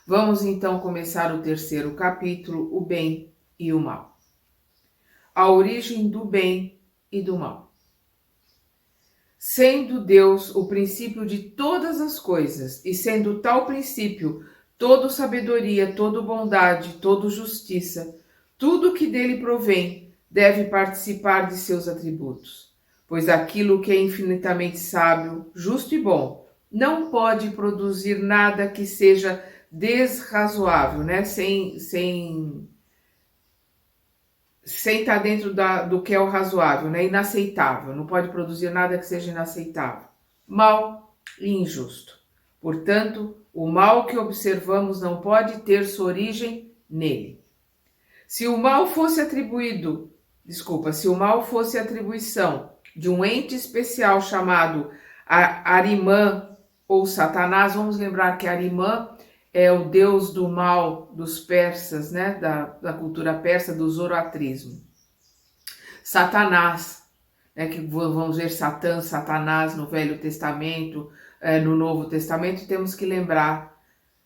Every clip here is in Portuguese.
Vamos então começar o terceiro capítulo, o bem e o mal. A origem do bem e do mal. Sendo Deus o princípio de todas as coisas, e sendo tal princípio toda sabedoria, toda bondade, toda justiça, tudo que dele provém deve participar de seus atributos. Pois aquilo que é infinitamente sábio, justo e bom, não pode produzir nada que seja desrazoável, né? Sem estar dentro do que é o razoável, né? Inaceitável. Não pode produzir nada que seja inaceitável. Mal e injusto. Portanto, o mal que observamos não pode ter sua origem nele. Se o mal fosse atribuição de um ente especial chamado Arimã ou Satanás, vamos lembrar que Arimã é o deus do mal dos persas, né? Da cultura persa, do zoroatrismo. Satanás, né? Que vamos ver Satã, Satanás no Velho Testamento, no Novo Testamento, temos que lembrar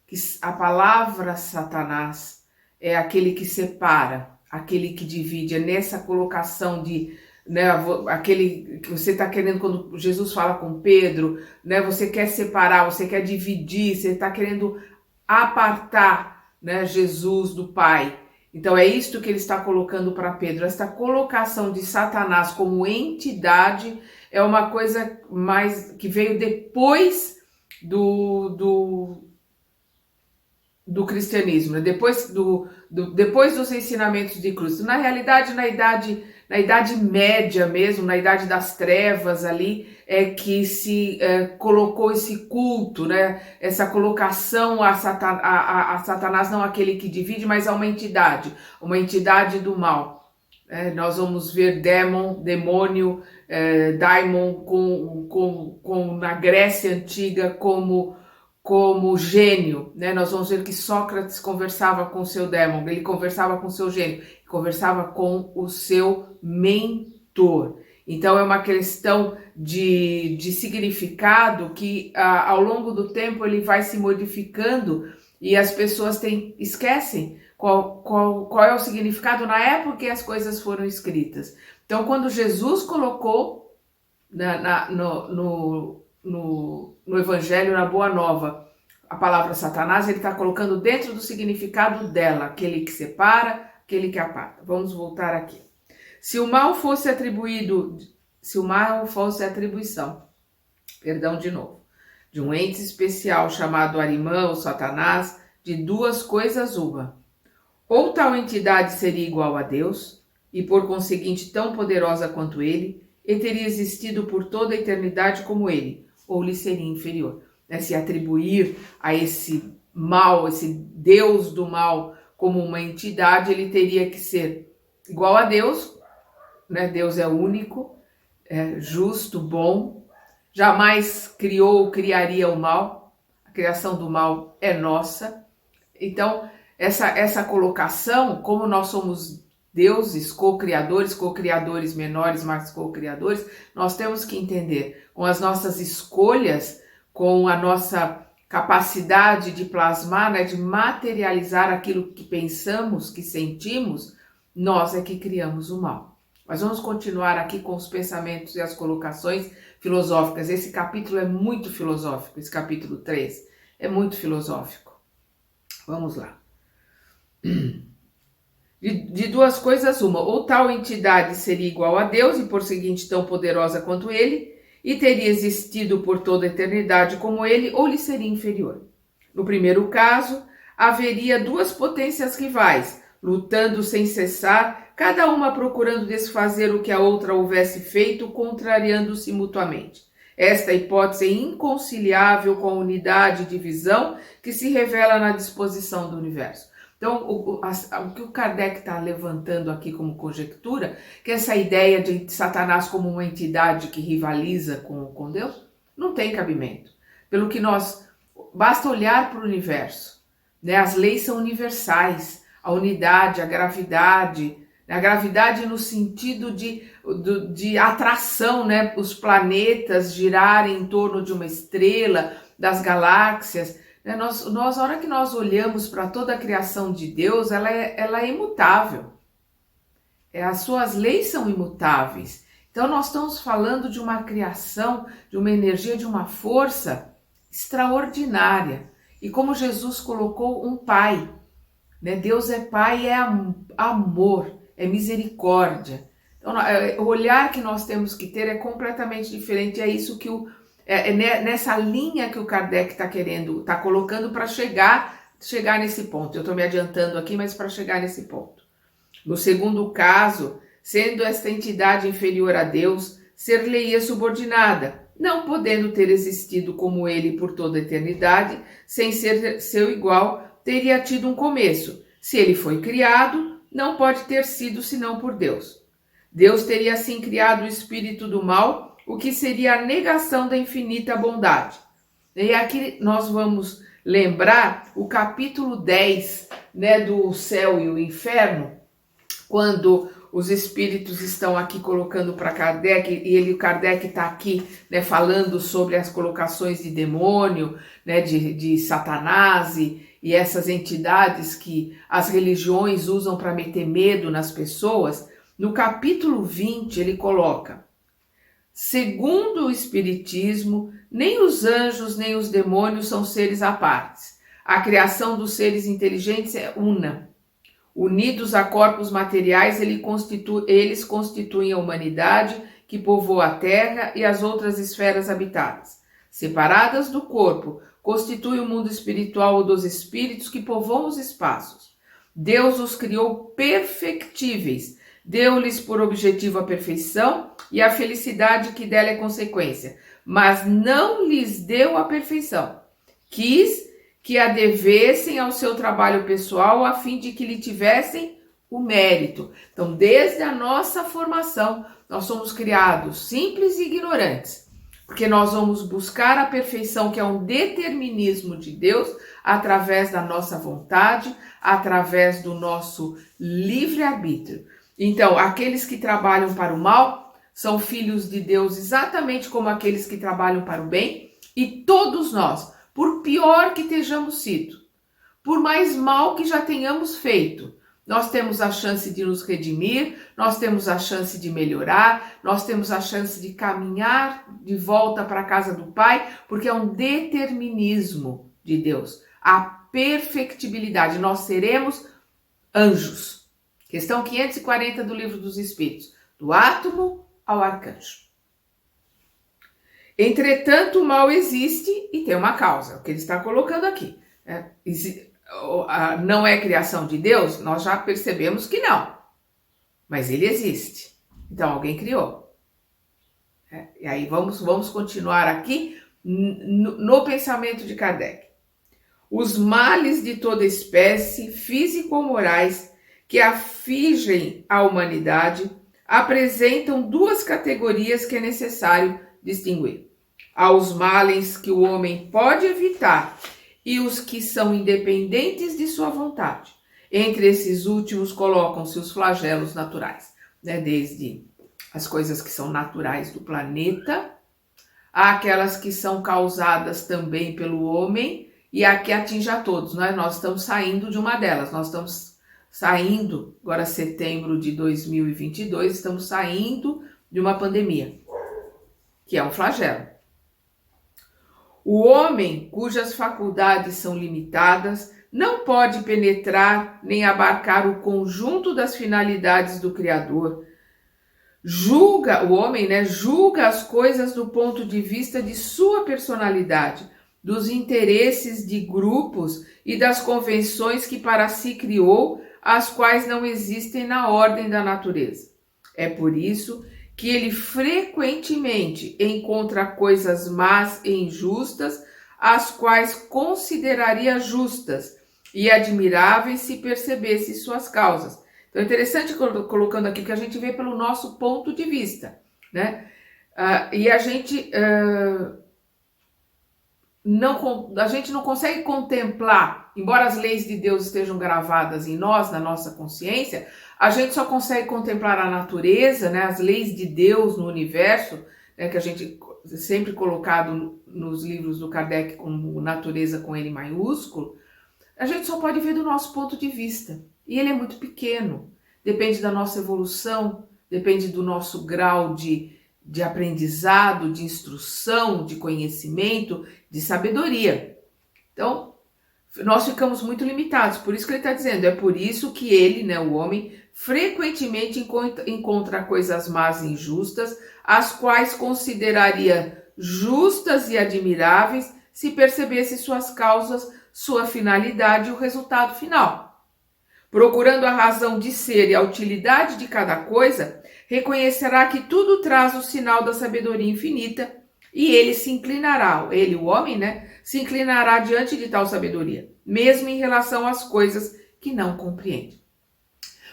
que a palavra Satanás é aquele que separa, aquele que divide, é nessa colocação de, né, aquele que você está querendo, quando Jesus fala com Pedro, né, você quer separar, você quer dividir, você está querendo apartar, né, Jesus do Pai. Então é isto que ele está colocando para Pedro. Esta colocação de Satanás como entidade é uma coisa mais que veio depois do cristianismo, né? depois dos ensinamentos de Cristo. Na realidade, na idade média mesmo, na idade das trevas ali, é que se colocou esse culto, né? Essa colocação a Satanás, não aquele que divide, mas a uma entidade do mal. Nós vamos ver demônio, daimon na Grécia Antiga como gênio, né? Nós vamos ver que Sócrates conversava com seu dêmon, ele conversava com seu gênio, conversava com o seu mentor. Então é uma questão de significado que ao longo do tempo ele vai se modificando e as pessoas esquecem qual é o significado na época que as coisas foram escritas. Então quando Jesus colocou no Evangelho, na Boa Nova, a palavra Satanás, ele está colocando dentro do significado dela, aquele que separa, aquele que aparta. Vamos voltar aqui. Se o mal fosse atribuição, de um ente especial chamado Arimã ou Satanás, de duas coisas uma. Ou tal entidade seria igual a Deus, e por conseguinte tão poderosa quanto ele, e teria existido por toda a eternidade como ele, ou lhe seria inferior. Se atribuir a esse mal, esse Deus do mal, como uma entidade, ele teria que ser igual a Deus, né? Deus é único, é justo, bom, jamais criou ou criaria o mal, a criação do mal é nossa. Então, essa colocação, como nós somos deuses, co-criadores menores, mas co-criadores, nós temos que entender, com as nossas escolhas, com a nossa capacidade de plasmar, né, de materializar aquilo que pensamos, que sentimos, nós é que criamos o mal. Mas vamos continuar aqui com os pensamentos e as colocações filosóficas. Esse capítulo é muito filosófico, esse capítulo 3 é muito filosófico. Vamos lá. De duas coisas uma, ou tal entidade seria igual a Deus e por seguinte tão poderosa quanto ele, e teria existido por toda a eternidade como ele, ou lhe seria inferior. No primeiro caso, haveria duas potências rivais, lutando sem cessar, cada uma procurando desfazer o que a outra houvesse feito, contrariando-se mutuamente. Esta hipótese é inconciliável com a unidade de visão que se revela na disposição do universo. Então, o que o Kardec está levantando aqui como conjectura, que essa ideia de Satanás como uma entidade que rivaliza com Deus, não tem cabimento. Pelo que basta olhar para o universo, né? As leis são universais, a unidade, a gravidade no sentido de atração, né? Os planetas girarem em torno de uma estrela, das galáxias, né? A hora que nós olhamos para toda a criação de Deus, ela é imutável. As suas leis são imutáveis. Então nós estamos falando de uma criação, de uma energia, de uma força extraordinária. E como Jesus colocou, um pai, né? Deus é pai, é amor, é misericórdia. Então o olhar que nós temos que ter é completamente diferente. É isso que nessa linha que o Kardec está colocando para chegar nesse ponto. Eu estou me adiantando aqui, mas para chegar nesse ponto. No segundo caso, sendo esta entidade inferior a Deus, ser-lhe-ia subordinada, não podendo ter existido como ele por toda a eternidade, sem ser seu igual, teria tido um começo. Se ele foi criado, não pode ter sido senão por Deus. Deus teria assim criado o espírito do mal, o que seria a negação da infinita bondade. E aqui nós vamos lembrar o capítulo 10, né, do céu e o inferno, quando os espíritos estão aqui colocando para Kardec, e o Kardec está aqui, né, falando sobre as colocações de demônio, né, de Satanás e essas entidades que as religiões usam para meter medo nas pessoas. No capítulo 20 ele coloca: segundo o Espiritismo, nem os anjos nem os demônios são seres à parte. A criação dos seres inteligentes é una. Unidos a corpos materiais, eles constituem a humanidade que povoa a Terra e as outras esferas habitadas. Separadas do corpo, constitui o mundo espiritual dos espíritos que povoam os espaços. Deus os criou perfectíveis, deu-lhes por objetivo a perfeição e a felicidade que dela é consequência, mas não lhes deu a perfeição. Quis que a devessem ao seu trabalho pessoal a fim de que lhe tivessem o mérito. Então, desde a nossa formação, nós somos criados simples e ignorantes, porque nós vamos buscar a perfeição, que é um determinismo de Deus, através da nossa vontade, através do nosso livre-arbítrio. Então, aqueles que trabalham para o mal são filhos de Deus exatamente como aqueles que trabalham para o bem, e todos nós, por pior que tenhamos sido, por mais mal que já tenhamos feito, nós temos a chance de nos redimir, nós temos a chance de melhorar, nós temos a chance de caminhar de volta para a casa do Pai, porque é um determinismo de Deus, a perfectibilidade. Nós seremos anjos. Questão 540 do Livro dos Espíritos, do átomo ao arcanjo. Entretanto, o mal existe e tem uma causa, o que ele está colocando aqui. Não é criação de Deus? Nós já percebemos que não, mas ele existe. Então, alguém criou. E aí vamos continuar aqui no pensamento de Kardec. Os males de toda espécie, físico ou morais, que afligem a humanidade, apresentam duas categorias que é necessário distinguir. Há os males que o homem pode evitar e os que são independentes de sua vontade. Entre esses últimos colocam-se os flagelos naturais, né? Desde as coisas que são naturais do planeta, há aquelas que são causadas também pelo homem e a que atinge a todos, né? Nós estamos saindo de uma delas, nós estamos saindo, agora setembro de 2022, estamos saindo de uma pandemia, que é um flagelo. O homem, cujas faculdades são limitadas, não pode penetrar nem abarcar o conjunto das finalidades do Criador. O homem, né, julga as coisas do ponto de vista de sua personalidade, dos interesses de grupos e das convenções que para si criou, as quais não existem na ordem da natureza. É por isso que ele frequentemente encontra coisas más e injustas, as quais consideraria justas e admiráveis se percebesse suas causas. Então é interessante colocando aqui que a gente vê pelo nosso ponto de vista, né? E a gente não consegue contemplar, embora as leis de Deus estejam gravadas em nós, na nossa consciência, a gente só consegue contemplar a natureza, né, as leis de Deus no universo, né, que a gente sempre colocado nos livros do Kardec como natureza com N maiúsculo, a gente só pode ver do nosso ponto de vista. E ele é muito pequeno, depende da nossa evolução, depende do nosso grau de aprendizado, de instrução, de conhecimento, de sabedoria. Então, nós ficamos muito limitados, por isso que ele está dizendo, é por isso que ele, né, o homem, frequentemente encontra coisas más e injustas, as quais consideraria justas e admiráveis se percebesse suas causas, sua finalidade e o resultado final. Procurando a razão de ser e a utilidade de cada coisa, reconhecerá que tudo traz o sinal da sabedoria infinita e ele se inclinará, ele, o homem, né, se inclinará diante de tal sabedoria, mesmo em relação às coisas que não compreende.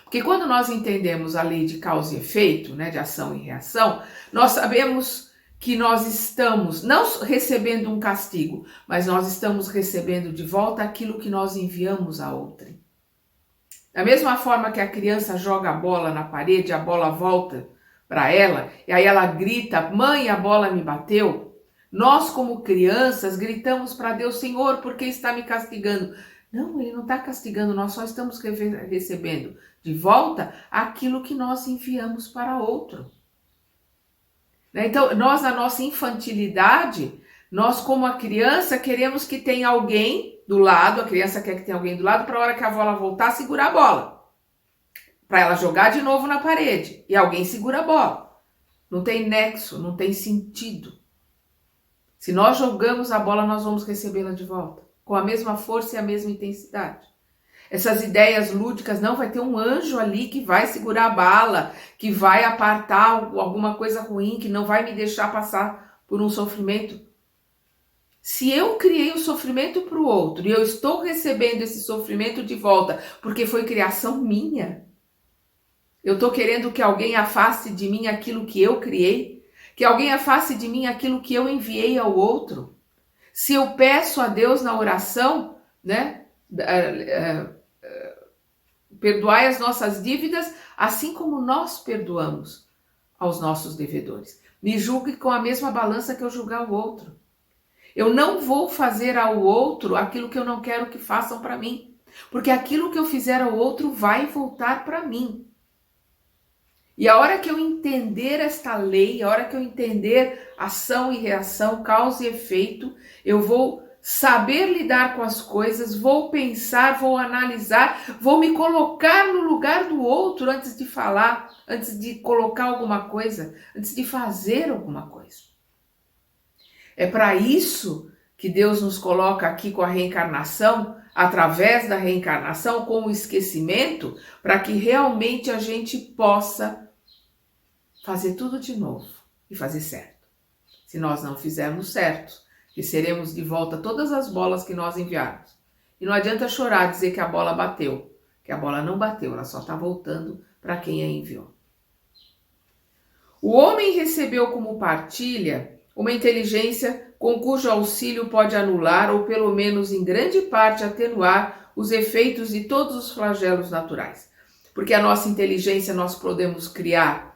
Porque quando nós entendemos a lei de causa e efeito, né, de ação e reação, nós sabemos que nós estamos não recebendo um castigo, mas nós estamos recebendo de volta aquilo que nós enviamos a outrem. Da mesma forma que a criança joga a bola na parede, a bola volta para ela, e aí ela grita, mãe, a bola me bateu. Nós, como crianças, gritamos para Deus, Senhor, por que está me castigando? Não, ele não está castigando, nós só estamos recebendo de volta aquilo que nós enviamos para outro. Então, nós, na nossa infantilidade, nós, como a criança, queremos que tenha alguém do lado, a criança quer que tenha alguém do lado, para a hora que a bola voltar, segurar a bola. Para ela jogar de novo na parede. E alguém segura a bola. Não tem nexo, não tem sentido. Se nós jogamos a bola, nós vamos recebê-la de volta. Com a mesma força e a mesma intensidade. Essas ideias lúdicas, não, vai ter um anjo ali que vai segurar a bala, que vai apartar alguma coisa ruim, que não vai me deixar passar por um sofrimento. Se eu criei o sofrimento para o outro e eu estou recebendo esse sofrimento de volta porque foi criação minha, eu estou querendo que alguém afaste de mim aquilo que eu criei, que alguém afaste de mim aquilo que eu enviei ao outro. Se eu peço a Deus na oração, né, perdoai as nossas dívidas, assim como nós perdoamos aos nossos devedores. Me julgue com a mesma balança que eu julgar o outro. Eu não vou fazer ao outro aquilo que eu não quero que façam para mim, porque aquilo que eu fizer ao outro vai voltar para mim. E a hora que eu entender esta lei, a hora que eu entender ação e reação, causa e efeito, eu vou saber lidar com as coisas, vou pensar, vou analisar, vou me colocar no lugar do outro antes de falar, antes de colocar alguma coisa, antes de fazer alguma coisa. É para isso que Deus nos coloca aqui com a reencarnação, através da reencarnação, com o esquecimento, para que realmente a gente possa fazer tudo de novo e fazer certo. Se nós não fizermos certo, receberemos de volta todas as bolas que nós enviarmos. E não adianta chorar, dizer que a bola bateu, que a bola não bateu, ela só está voltando para quem a enviou. O homem recebeu como partilha uma inteligência com cujo auxílio pode anular ou pelo menos em grande parte atenuar os efeitos de todos os flagelos naturais. Porque a nossa inteligência nós podemos criar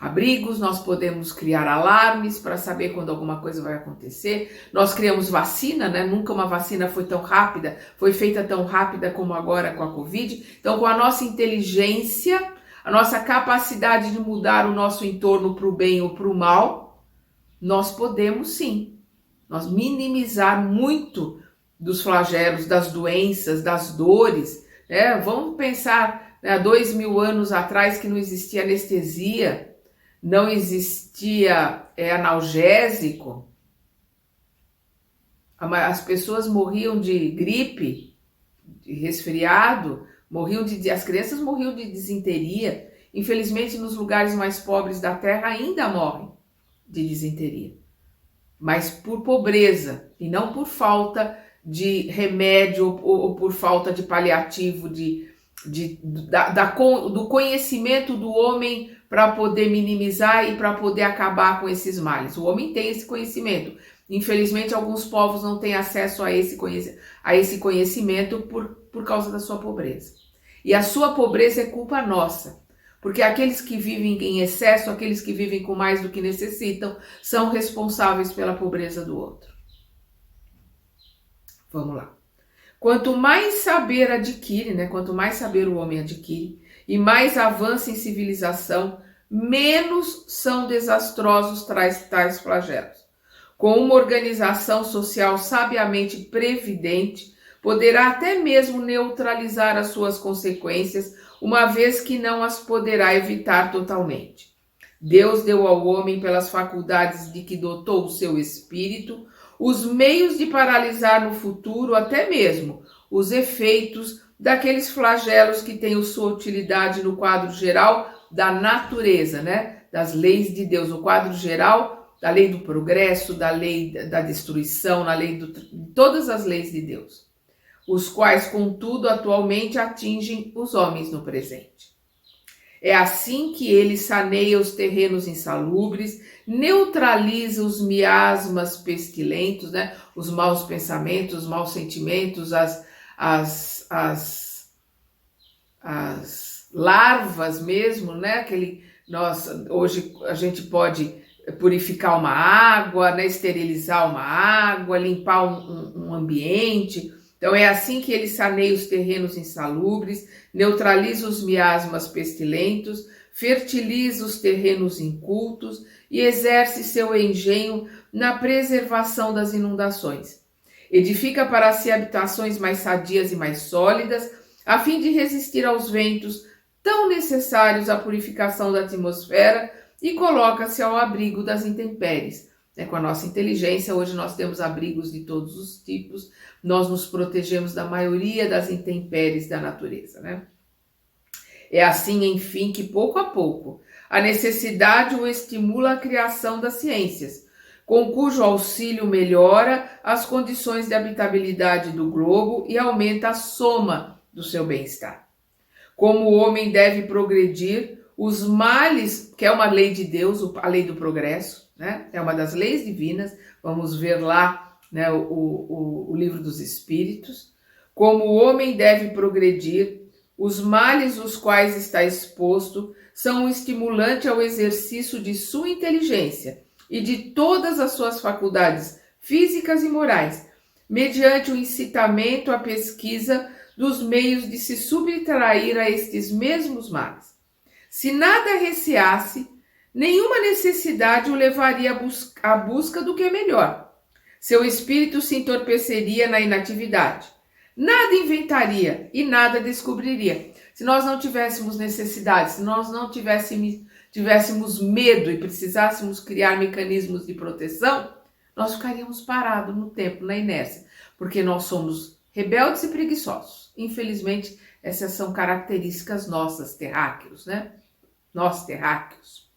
abrigos, nós podemos criar alarmes para saber quando alguma coisa vai acontecer. Nós criamos vacina, né? Nunca uma vacina foi tão rápida, foi feita tão rápida como agora com a Covid. Então, com a nossa inteligência, a nossa capacidade de mudar o nosso entorno para o bem ou para o mal, nós podemos sim, nós minimizar muito dos flagelos, das doenças, das dores, né? Vamos pensar, né, há 2000 anos atrás que não existia anestesia, não existia analgésico, as pessoas morriam de gripe, de resfriado, as crianças morriam de disenteria. Infelizmente, nos lugares mais pobres da terra ainda morrem de disenteria, mas por pobreza e não por falta de remédio ou por falta de paliativo, do conhecimento do homem para poder minimizar e para poder acabar com esses males. O homem tem esse conhecimento. Infelizmente, alguns povos não têm acesso a esse conhecimento por causa da sua pobreza. E a sua pobreza é culpa nossa, Porque aqueles que vivem em excesso, aqueles que vivem com mais do que necessitam, são responsáveis pela pobreza do outro. Vamos lá. Quanto mais saber adquire, né? Quanto mais saber o homem adquire, e mais avança em civilização, menos são desastrosos tais flagelos. Com uma organização social sabiamente previdente, poderá até mesmo neutralizar as suas consequências, uma vez que não as poderá evitar totalmente. Deus deu ao homem, pelas faculdades de que dotou o seu espírito, os meios de paralisar no futuro até mesmo os efeitos daqueles flagelos que têm sua utilidade no quadro geral da natureza, né? Das leis de Deus, no quadro geral da lei do progresso, da lei da destruição, na lei de todas as leis de Deus, os quais, contudo, atualmente atingem os homens no presente. É assim que ele saneia os terrenos insalubres, neutraliza os miasmas pestilentos, né? Os maus pensamentos, os maus sentimentos, as larvas mesmo, né? Hoje a gente pode purificar uma água, né? Esterilizar uma água, limpar um ambiente. Então é assim que ele saneia os terrenos insalubres, neutraliza os miasmas pestilentos, fertiliza os terrenos incultos e exerce seu engenho na preservação das inundações. Edifica para si habitações mais sadias e mais sólidas, a fim de resistir aos ventos tão necessários à purificação da atmosfera, e coloca-se ao abrigo das intempéries. Com a nossa inteligência, hoje nós temos abrigos de todos os tipos, nós nos protegemos da maioria das intempéries da natureza, né? É assim, enfim, que pouco a pouco a necessidade o estimula à criação das ciências, com cujo auxílio melhora as condições de habitabilidade do globo e aumenta a soma do seu bem-estar. Como o homem deve progredir, os males, que é uma lei de Deus, a lei do progresso, né? É uma das leis divinas, vamos ver lá, né, o livro dos Espíritos. Como o homem deve progredir, os males os quais está exposto são um estimulante ao exercício de sua inteligência e de todas as suas faculdades físicas e morais, mediante o incitamento à pesquisa dos meios de se subtrair a estes mesmos males. Se nada receasse, nenhuma necessidade o levaria à busca do que é melhor. Seu espírito se entorpeceria na inatividade. Nada inventaria e nada descobriria. Se nós não tivéssemos necessidade, se nós não tivéssemos medo e precisássemos criar mecanismos de proteção, nós ficaríamos parados no tempo, na inércia, porque nós somos rebeldes e preguiçosos. Infelizmente, essas são características nossas, terráqueos, né? Nós, terráqueos.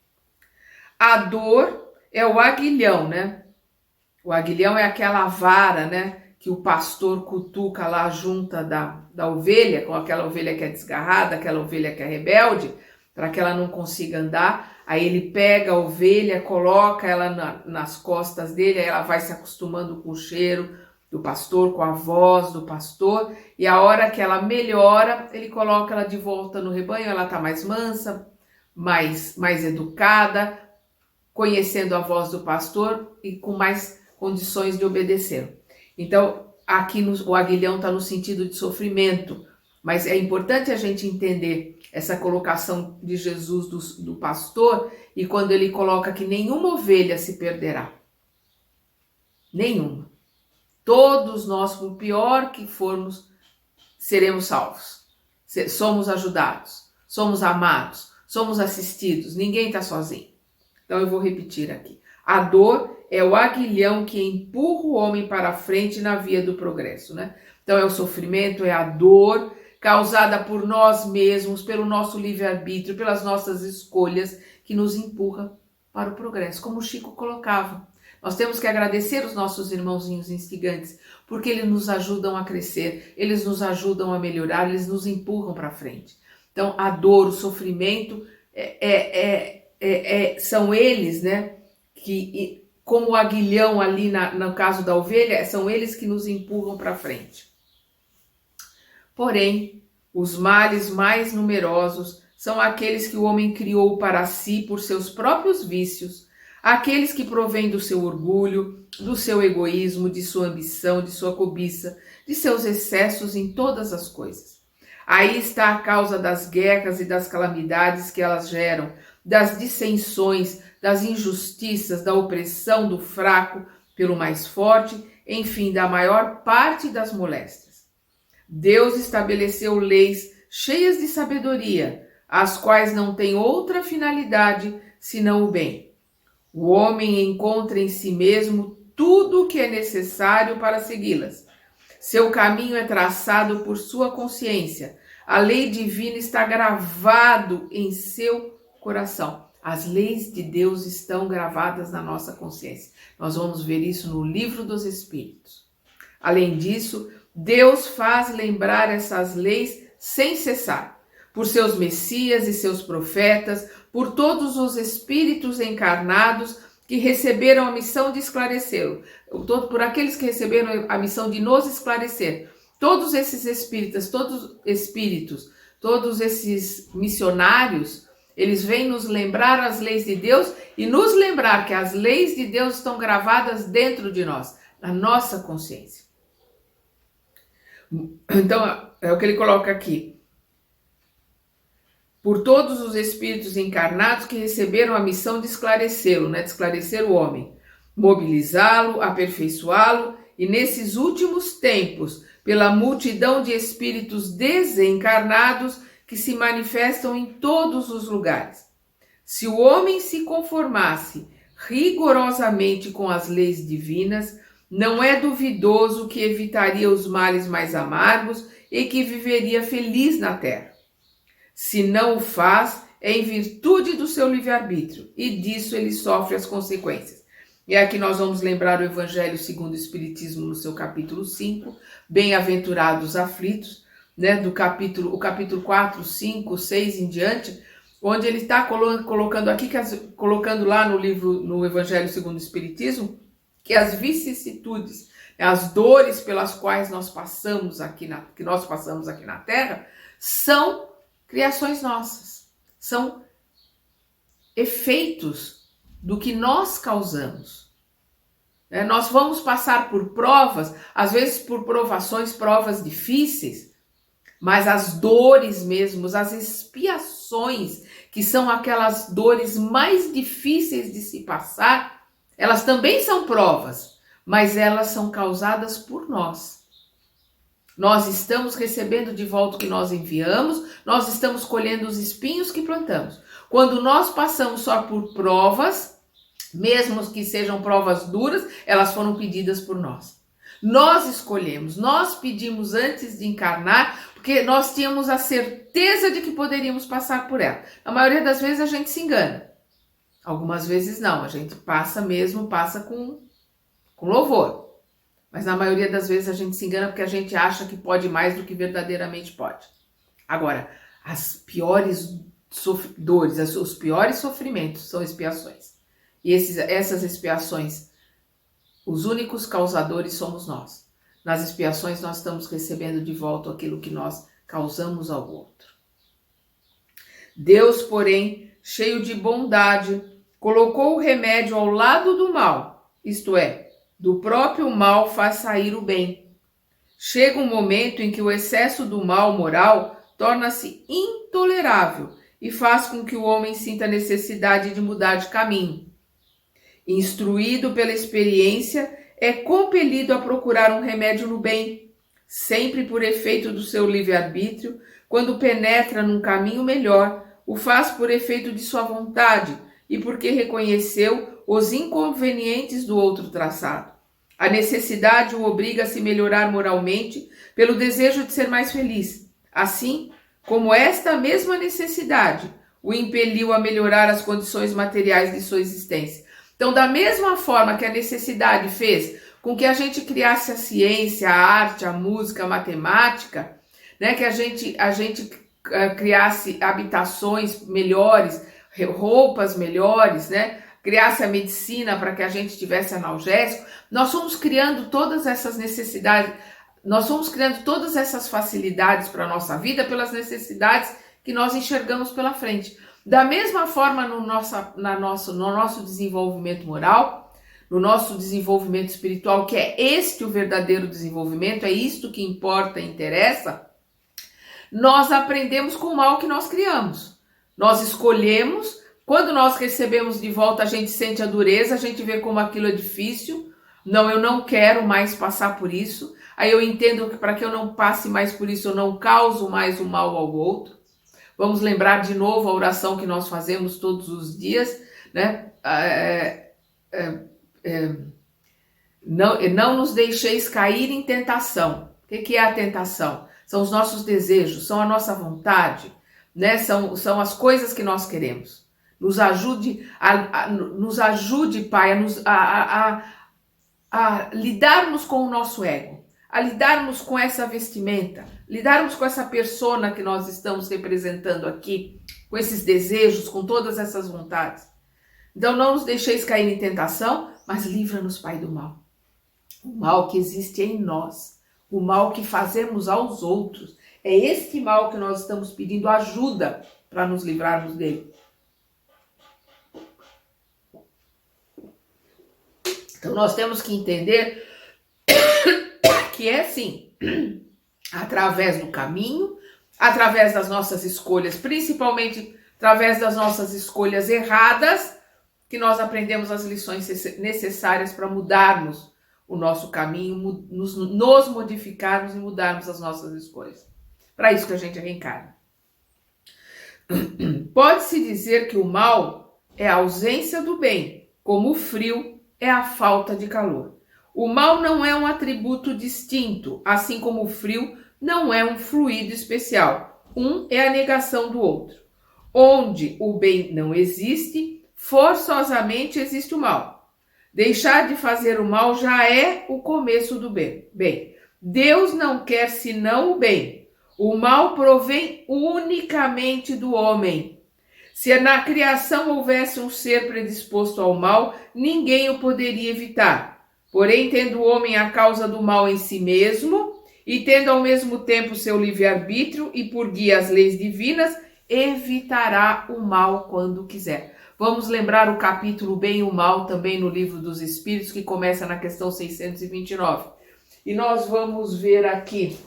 A dor é o aguilhão, né? O aguilhão é aquela vara, né? Que o pastor cutuca lá a junta da ovelha, com aquela ovelha que é desgarrada, aquela ovelha que é rebelde, para que ela não consiga andar. Aí ele pega a ovelha, coloca ela nas costas dele, aí ela vai se acostumando com o cheiro do pastor, com a voz do pastor, e a hora que ela melhora, ele coloca ela de volta no rebanho, ela está mais mansa, mais educada, conhecendo a voz do pastor e com mais condições de obedecer. Então, aqui o aguilhão está no sentido de sofrimento, mas é importante a gente entender essa colocação de Jesus do pastor, e quando ele coloca que nenhuma ovelha se perderá. Nenhuma. Todos nós, por pior que formos, seremos salvos. Somos ajudados, somos amados, somos assistidos, ninguém está sozinho. Então eu vou repetir aqui. A dor é o aguilhão que empurra o homem para frente na via do progresso, né? Então é o sofrimento, é a dor causada por nós mesmos, pelo nosso livre-arbítrio, pelas nossas escolhas, que nos empurra para o progresso, como o Chico colocava. Nós temos que agradecer os nossos irmãozinhos instigantes, porque eles nos ajudam a crescer, eles nos ajudam a melhorar, eles nos empurram para frente. Então a dor, o sofrimento, são eles, né, que, como o aguilhão ali no caso da ovelha, são eles que nos empurram para frente. Porém, os males mais numerosos são aqueles que o homem criou para si por seus próprios vícios, aqueles que provêm do seu orgulho, do seu egoísmo, de sua ambição, de sua cobiça, de seus excessos em todas as coisas. Aí está a causa das guerras e das calamidades que elas geram, das dissensões, das injustiças, da opressão do fraco pelo mais forte, enfim, da maior parte das moléstias. Deus estabeleceu leis cheias de sabedoria, as quais não têm outra finalidade senão o bem. O homem encontra em si mesmo tudo o que é necessário para segui-las. Seu caminho é traçado por sua consciência. A lei divina está gravado em seu coração. As leis de Deus estão gravadas na nossa consciência. Nós vamos ver isso no Livro dos Espíritos. Além disso, Deus faz lembrar essas leis sem cessar, por seus messias e seus profetas, por todos os espíritos encarnados que receberam a missão de esclarecê-lo, por aqueles que receberam a missão de nos esclarecer. Todos esses espíritos, todos esses missionários, eles vêm nos lembrar as leis de Deus e nos lembrar que as leis de Deus estão gravadas dentro de nós, na nossa consciência. Então, é o que ele coloca aqui. Por todos os espíritos encarnados que receberam a missão de esclarecê-lo, de esclarecer o homem, mobilizá-lo, aperfeiçoá-lo, e nesses últimos tempos, pela multidão de espíritos desencarnados que se manifestam em todos os lugares. Se o homem se conformasse rigorosamente com as leis divinas, não é duvidoso que evitaria os males mais amargos e que viveria feliz na terra. Se não o faz, é em virtude do seu livre-arbítrio, e disso ele sofre as consequências. E aqui nós vamos lembrar o Evangelho segundo o Espiritismo no seu capítulo 5, Bem-aventurados aflitos, o capítulo 4, 5, 6 em diante, onde ele está colocando aqui, colocando lá no livro, no Evangelho segundo o Espiritismo, que as vicissitudes, as dores pelas quais nós passamos aqui na Terra, são criações nossas, são efeitos do que nós causamos. Nós vamos passar por provas, às vezes por provas difíceis, mas as dores mesmo, as expiações, que são aquelas dores mais difíceis de se passar, elas também são provas, mas elas são causadas por nós. Nós estamos recebendo de volta o que nós enviamos, nós estamos colhendo os espinhos que plantamos. Quando nós passamos só por provas, mesmo que sejam provas duras, elas foram pedidas por nós. Nós escolhemos, nós pedimos antes de encarnar, porque nós tínhamos a certeza de que poderíamos passar por ela. A maioria das vezes a gente se engana. Algumas vezes não, a gente passa com louvor. Mas na maioria das vezes a gente se engana porque a gente acha que pode mais do que verdadeiramente pode. Agora, as piores dores, os piores sofrimentos são expiações. E essas expiações, os únicos causadores somos nós. Nas expiações nós estamos recebendo de volta aquilo que nós causamos ao outro. Deus, porém, cheio de bondade, colocou o remédio ao lado do mal, isto é, do próprio mal faz sair o bem. Chega um momento em que o excesso do mal moral torna-se intolerável e faz com que o homem sinta a necessidade de mudar de caminho. Instruído pela experiência, é compelido a procurar um remédio no bem, sempre por efeito do seu livre-arbítrio. Quando penetra num caminho melhor, o faz por efeito de sua vontade e porque reconheceu os inconvenientes do outro traçado. A necessidade o obriga a se melhorar moralmente pelo desejo de ser mais feliz. Assim como esta mesma necessidade o impeliu a melhorar as condições materiais de sua existência. Então, da mesma forma que a necessidade fez com que a gente criasse a ciência, a arte, a música, a matemática, que a gente criasse habitações melhores, roupas melhores, criasse a medicina para que a gente tivesse analgésico, nós fomos criando todas essas necessidades, nós fomos criando todas essas facilidades para a nossa vida pelas necessidades que nós enxergamos pela frente. Da mesma forma, no nosso desenvolvimento moral, no nosso desenvolvimento espiritual, que é este o verdadeiro desenvolvimento, é isto que importa e interessa, nós aprendemos com o mal que nós criamos. Nós escolhemos, quando nós recebemos de volta, a gente sente a dureza, a gente vê como aquilo é difícil. Não, eu não quero mais passar por isso. Aí eu entendo que para que eu não passe mais por isso, eu não causo mais o mal ao outro. Vamos lembrar de novo a oração que nós fazemos todos os dias, né? Não nos deixeis cair em tentação. O que é a tentação? São os nossos desejos, são a nossa vontade, né? São as coisas que nós queremos. Nos ajude, Pai, a lidarmos com o nosso ego, a lidarmos com essa vestimenta, lidarmos com essa persona que nós estamos representando aqui, com esses desejos, com todas essas vontades. Então não nos deixeis cair em tentação, mas livra-nos, Pai, do mal. O mal que existe em nós, o mal que fazemos aos outros. É este mal que nós estamos pedindo ajuda para nos livrarmos dele. Então nós temos que entender que é assim, através do caminho, através das nossas escolhas, principalmente através das nossas escolhas erradas, que nós aprendemos as lições necessárias para mudarmos o nosso caminho, nos modificarmos e mudarmos as nossas escolhas. Para isso que a gente reencarna. Pode-se dizer que o mal é a ausência do bem, como o frio é a falta de calor. O mal não é um atributo distinto, assim como o frio não é um fluido especial. Um é a negação do outro. Onde o bem não existe, forçosamente existe o mal. Deixar de fazer o mal já é o começo do bem. Deus não quer senão o bem. O mal provém unicamente do homem. Se na criação houvesse um ser predisposto ao mal, ninguém o poderia evitar. Porém, tendo o homem a causa do mal em si mesmo, e tendo ao mesmo tempo seu livre-arbítrio e por guia as leis divinas, evitará o mal quando quiser. Vamos lembrar o capítulo Bem e o Mal, também no Livro dos Espíritos, que começa na questão 629. E nós vamos ver aqui,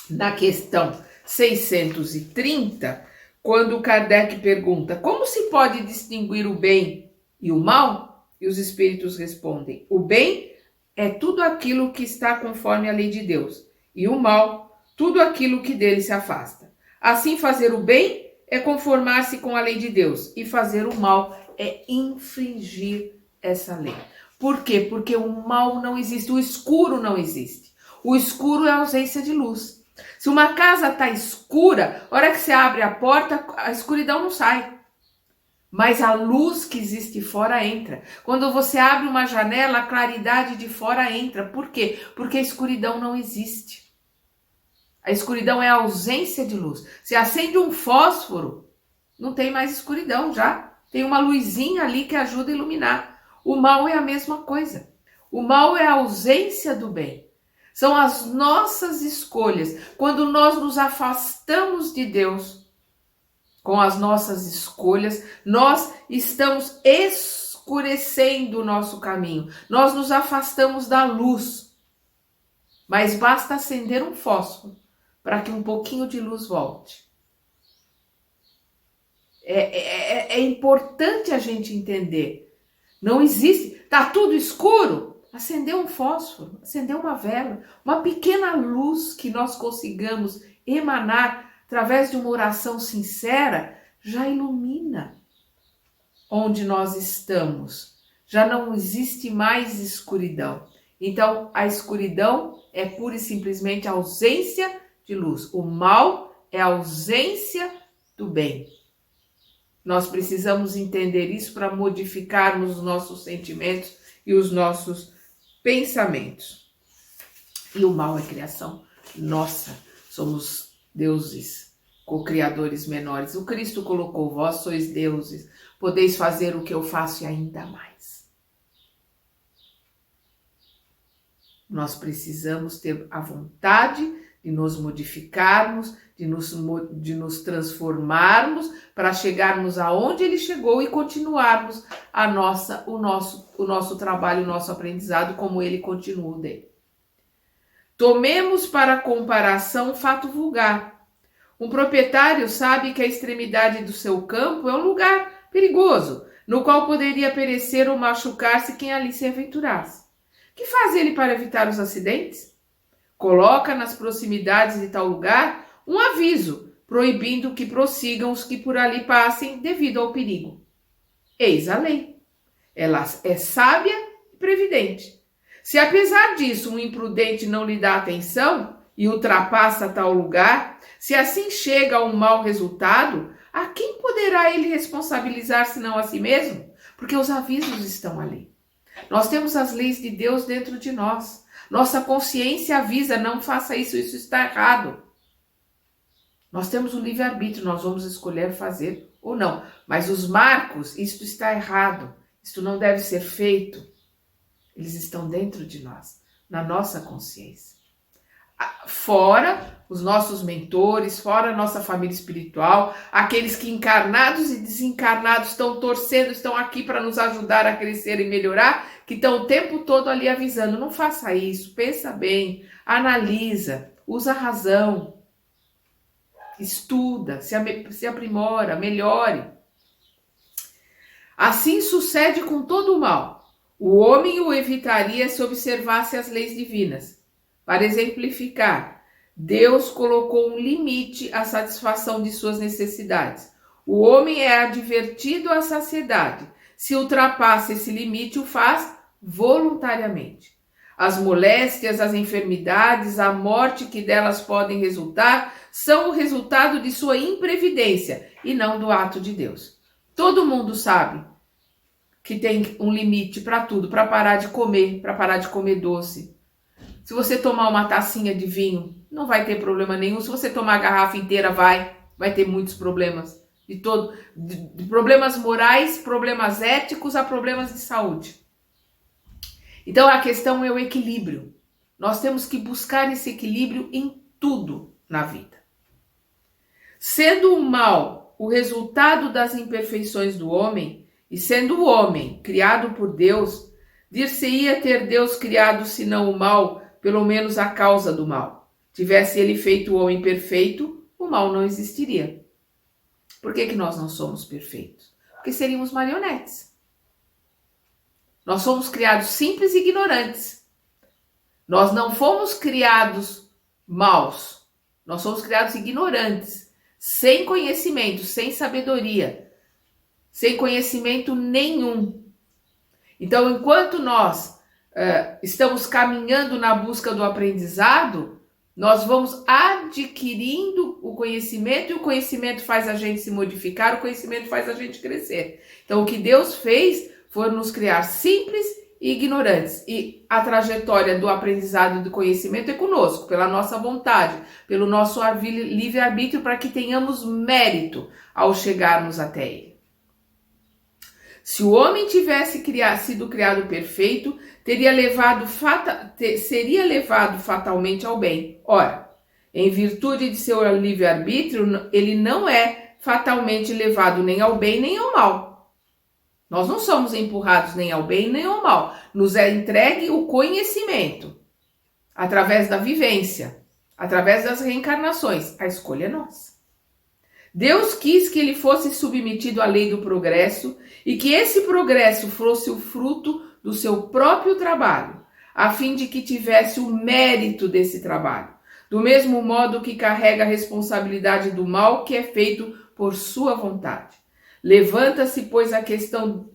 na questão 630, quando Kardec pergunta: como se pode distinguir o bem e o mal? E os espíritos respondem: o bem é tudo aquilo que está conforme a lei de Deus, e o mal, tudo aquilo que dele se afasta. Assim, fazer o bem é conformar-se com a lei de Deus, e fazer o mal é infringir essa lei. Por quê? Porque o mal não existe, o escuro não existe. O escuro é a ausência de luz. Se uma casa está escura, a hora que você abre a porta, a escuridão não sai. Mas a luz que existe fora entra. Quando você abre uma janela, a claridade de fora entra. Por quê? Porque a escuridão não existe. A escuridão é a ausência de luz. Se acende um fósforo, não tem mais escuridão já. Tem uma luzinha ali que ajuda a iluminar. O mal é a mesma coisa. O mal é a ausência do bem. São as nossas escolhas. Quando nós nos afastamos de Deus, com as nossas escolhas, nós estamos escurecendo o nosso caminho. Nós nos afastamos da luz. Mas basta acender um fósforo para que um pouquinho de luz volte. É importante a gente entender. Não existe. Está tudo escuro? Acender um fósforo, acender uma vela, uma pequena luz que nós consigamos emanar através de uma oração sincera, já ilumina onde nós estamos. Já não existe mais escuridão. Então, a escuridão é pura e simplesmente a ausência de luz. O mal é a ausência do bem. Nós precisamos entender isso para modificarmos os nossos sentimentos e os nossos pensamentos. E o mal é criação nossa. Somos deuses, co-criadores menores. O Cristo colocou: vós sois deuses, podeis fazer o que eu faço e ainda mais. Nós precisamos ter a vontade de nos modificarmos, de nos transformarmos para chegarmos aonde ele chegou e continuarmos o nosso trabalho, o nosso aprendizado como ele continua o dele. Tomemos para comparação um fato vulgar. Um proprietário sabe que a extremidade do seu campo é um lugar perigoso, no qual poderia perecer ou machucar-se quem ali se aventurasse. Que faz ele para evitar os acidentes? Coloca nas proximidades de tal lugar um aviso, proibindo que prossigam os que por ali passem devido ao perigo. Eis a lei. Ela é sábia e previdente. Se apesar disso um imprudente não lhe dá atenção e ultrapassa tal lugar, se assim chega a um mau resultado, a quem poderá ele responsabilizar senão a si mesmo? Porque os avisos estão ali. Nós temos as leis de Deus dentro de nós. Nossa consciência avisa, não faça isso, isso está errado. Nós temos um livre-arbítrio, nós vamos escolher fazer ou não. Mas os marcos, isto está errado, isto não deve ser feito. Eles estão dentro de nós, na nossa consciência. Fora os nossos mentores, fora a nossa família espiritual, aqueles que encarnados e desencarnados estão torcendo, estão aqui para nos ajudar a crescer e melhorar, que estão o tempo todo ali avisando, não faça isso, pensa bem, analisa, usa a razão, estuda, se aprimora, melhore. Assim sucede com todo o mal. O homem o evitaria se observasse as leis divinas. Para exemplificar, Deus colocou um limite à satisfação de suas necessidades. O homem é advertido à saciedade. Se ultrapassa esse limite, o faz voluntariamente. As moléstias, as enfermidades, a morte que delas podem resultar, são o resultado de sua imprevidência e não do ato de Deus. Todo mundo sabe que tem um limite para tudo, para parar de comer doce. Se você tomar uma tacinha de vinho, não vai ter problema nenhum. Se você tomar a garrafa inteira, vai ter muitos problemas. De problemas morais, problemas éticos a problemas de saúde. Então a questão é o equilíbrio. Nós temos que buscar esse equilíbrio em tudo na vida. Sendo o mal o resultado das imperfeições do homem, e sendo o homem criado por Deus, dir-se-ia ter Deus criado senão o mal, pelo menos a causa do mal. Tivesse ele feito o homem perfeito, o mal não existiria. Por que nós não somos perfeitos? Porque seríamos marionetes. Nós somos criados simples e ignorantes. Nós não fomos criados maus. Nós somos criados ignorantes, sem conhecimento, sem sabedoria, sem conhecimento nenhum. Então, enquanto nós estamos caminhando na busca do aprendizado, nós vamos adquirindo o conhecimento e o conhecimento faz a gente se modificar, o conhecimento faz a gente crescer. Então, o que Deus fez foi nos criar simples e ignorantes. E a trajetória do aprendizado e do conhecimento é conosco, pela nossa vontade, pelo nosso livre-arbítrio, para que tenhamos mérito ao chegarmos até ele. Se o homem tivesse sido criado perfeito, seria levado fatalmente ao bem. Ora, em virtude de seu livre-arbítrio, ele não é fatalmente levado nem ao bem nem ao mal. Nós não somos empurrados nem ao bem nem ao mal. Nos é entregue o conhecimento, através da vivência, através das reencarnações. A escolha é nossa. Deus quis que ele fosse submetido à lei do progresso e que esse progresso fosse o fruto do seu próprio trabalho, a fim de que tivesse o mérito desse trabalho, do mesmo modo que carrega a responsabilidade do mal que é feito por sua vontade. Levanta-se, pois, a questão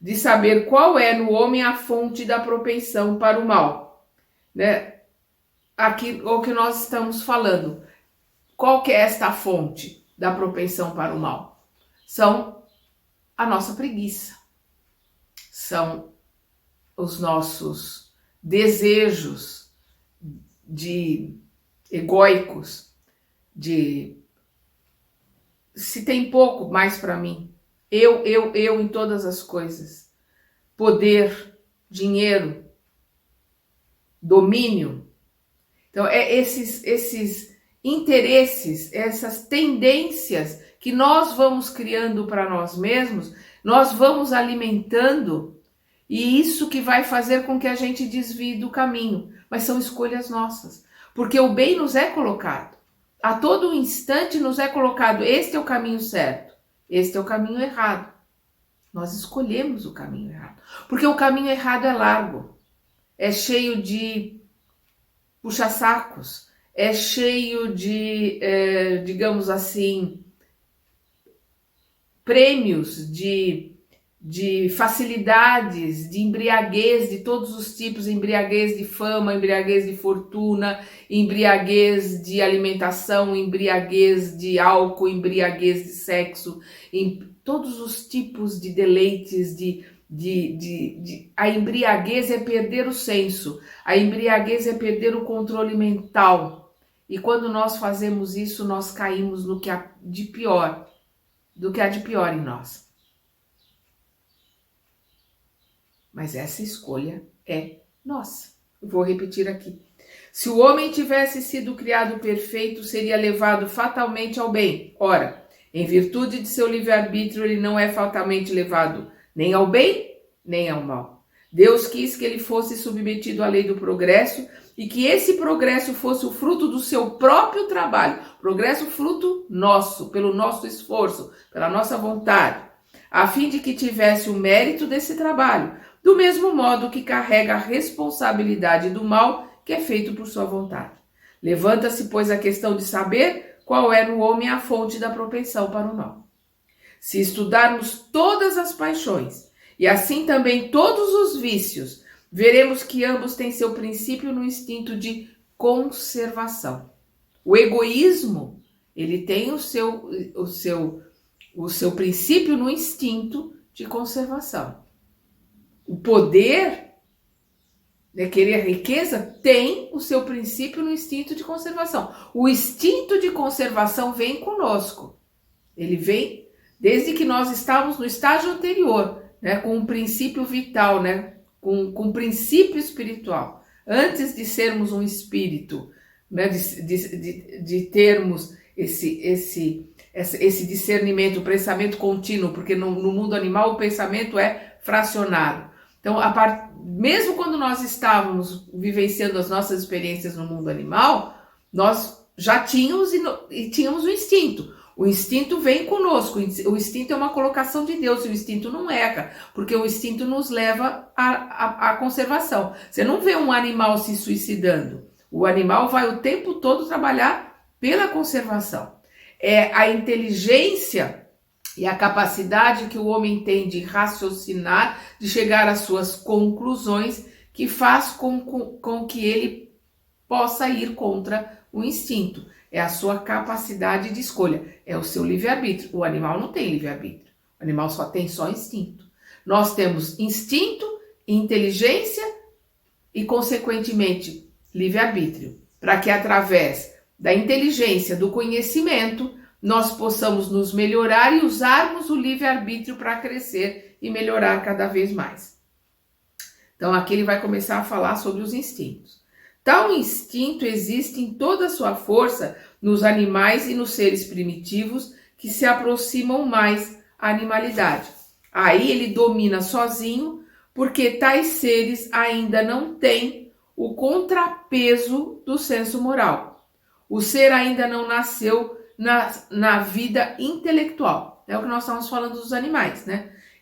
de saber qual é no homem a fonte da propensão para o mal, né? Aqui o que nós estamos falando. Qual que é esta fonte da propensão para o mal? São a nossa preguiça, são os nossos desejos egóicos, de se tem pouco, mais para mim, eu em todas as coisas, poder, dinheiro, domínio. Então, esses interesses, essas tendências que nós vamos criando para nós mesmos, nós vamos alimentando, e isso que vai fazer com que a gente desvie do caminho. Mas são escolhas nossas, porque o bem nos é colocado. A todo instante nos é colocado, este é o caminho certo, este é o caminho errado. Nós escolhemos o caminho errado, porque o caminho errado é largo, é cheio de puxa-sacos, é cheio de, digamos assim, prêmios, de facilidades, de embriaguez de todos os tipos, embriaguez de fama, embriaguez de fortuna, embriaguez de alimentação, embriaguez de álcool, embriaguez de sexo, em todos os tipos de deleites, a embriaguez é perder o senso, a embriaguez é perder o controle mental. E quando nós fazemos isso, nós caímos no que há de pior, do que há de pior em nós. Mas essa escolha é nossa. Eu vou repetir aqui. Se o homem tivesse sido criado perfeito, seria levado fatalmente ao bem. Ora, em virtude de seu livre-arbítrio, ele não é fatalmente levado nem ao bem, nem ao mal. Deus quis que ele fosse submetido à lei do progresso e que esse progresso fosse o fruto do seu próprio trabalho. Progresso fruto nosso, pelo nosso esforço, pela nossa vontade, a fim de que tivesse o mérito desse trabalho, do mesmo modo que carrega a responsabilidade do mal que é feito por sua vontade. Levanta-se, pois, a questão de saber qual é no homem a fonte da propensão para o mal. Se estudarmos todas as paixões, e assim também todos os vícios, veremos que ambos têm seu princípio no instinto de conservação. O egoísmo, ele tem o seu princípio no instinto de conservação. O poder, querer riqueza, tem o seu princípio no instinto de conservação. O instinto de conservação vem conosco. Ele vem desde que nós estávamos no estágio anterior, com um princípio vital, com um princípio espiritual. Antes de sermos um espírito, de termos esse discernimento, o pensamento contínuo, porque no mundo animal o pensamento é fracionado. Então, mesmo quando nós estávamos vivenciando as nossas experiências no mundo animal, nós já tínhamos e tínhamos o instinto. O instinto vem conosco, o instinto é uma colocação de Deus, e o instinto não erra, porque o instinto nos leva à conservação. Você não vê um animal se suicidando, o animal vai o tempo todo trabalhar pela conservação. É a inteligência e a capacidade que o homem tem de raciocinar, de chegar às suas conclusões, que faz com que ele possa ir contra o instinto. É a sua capacidade de escolha, é o seu livre-arbítrio. O animal não tem livre-arbítrio, o animal tem só instinto. Nós temos instinto, inteligência e, consequentemente, livre-arbítrio, para que através da inteligência, do conhecimento, nós possamos nos melhorar e usarmos o livre-arbítrio para crescer e melhorar cada vez mais. Então, aqui ele vai começar a falar sobre os instintos. Tal instinto existe em toda a sua força nos animais e nos seres primitivos que se aproximam mais à animalidade. Aí ele domina sozinho, porque tais seres ainda não têm o contrapeso do senso moral. O ser ainda não nasceu na vida intelectual. É o que nós estamos falando dos animais,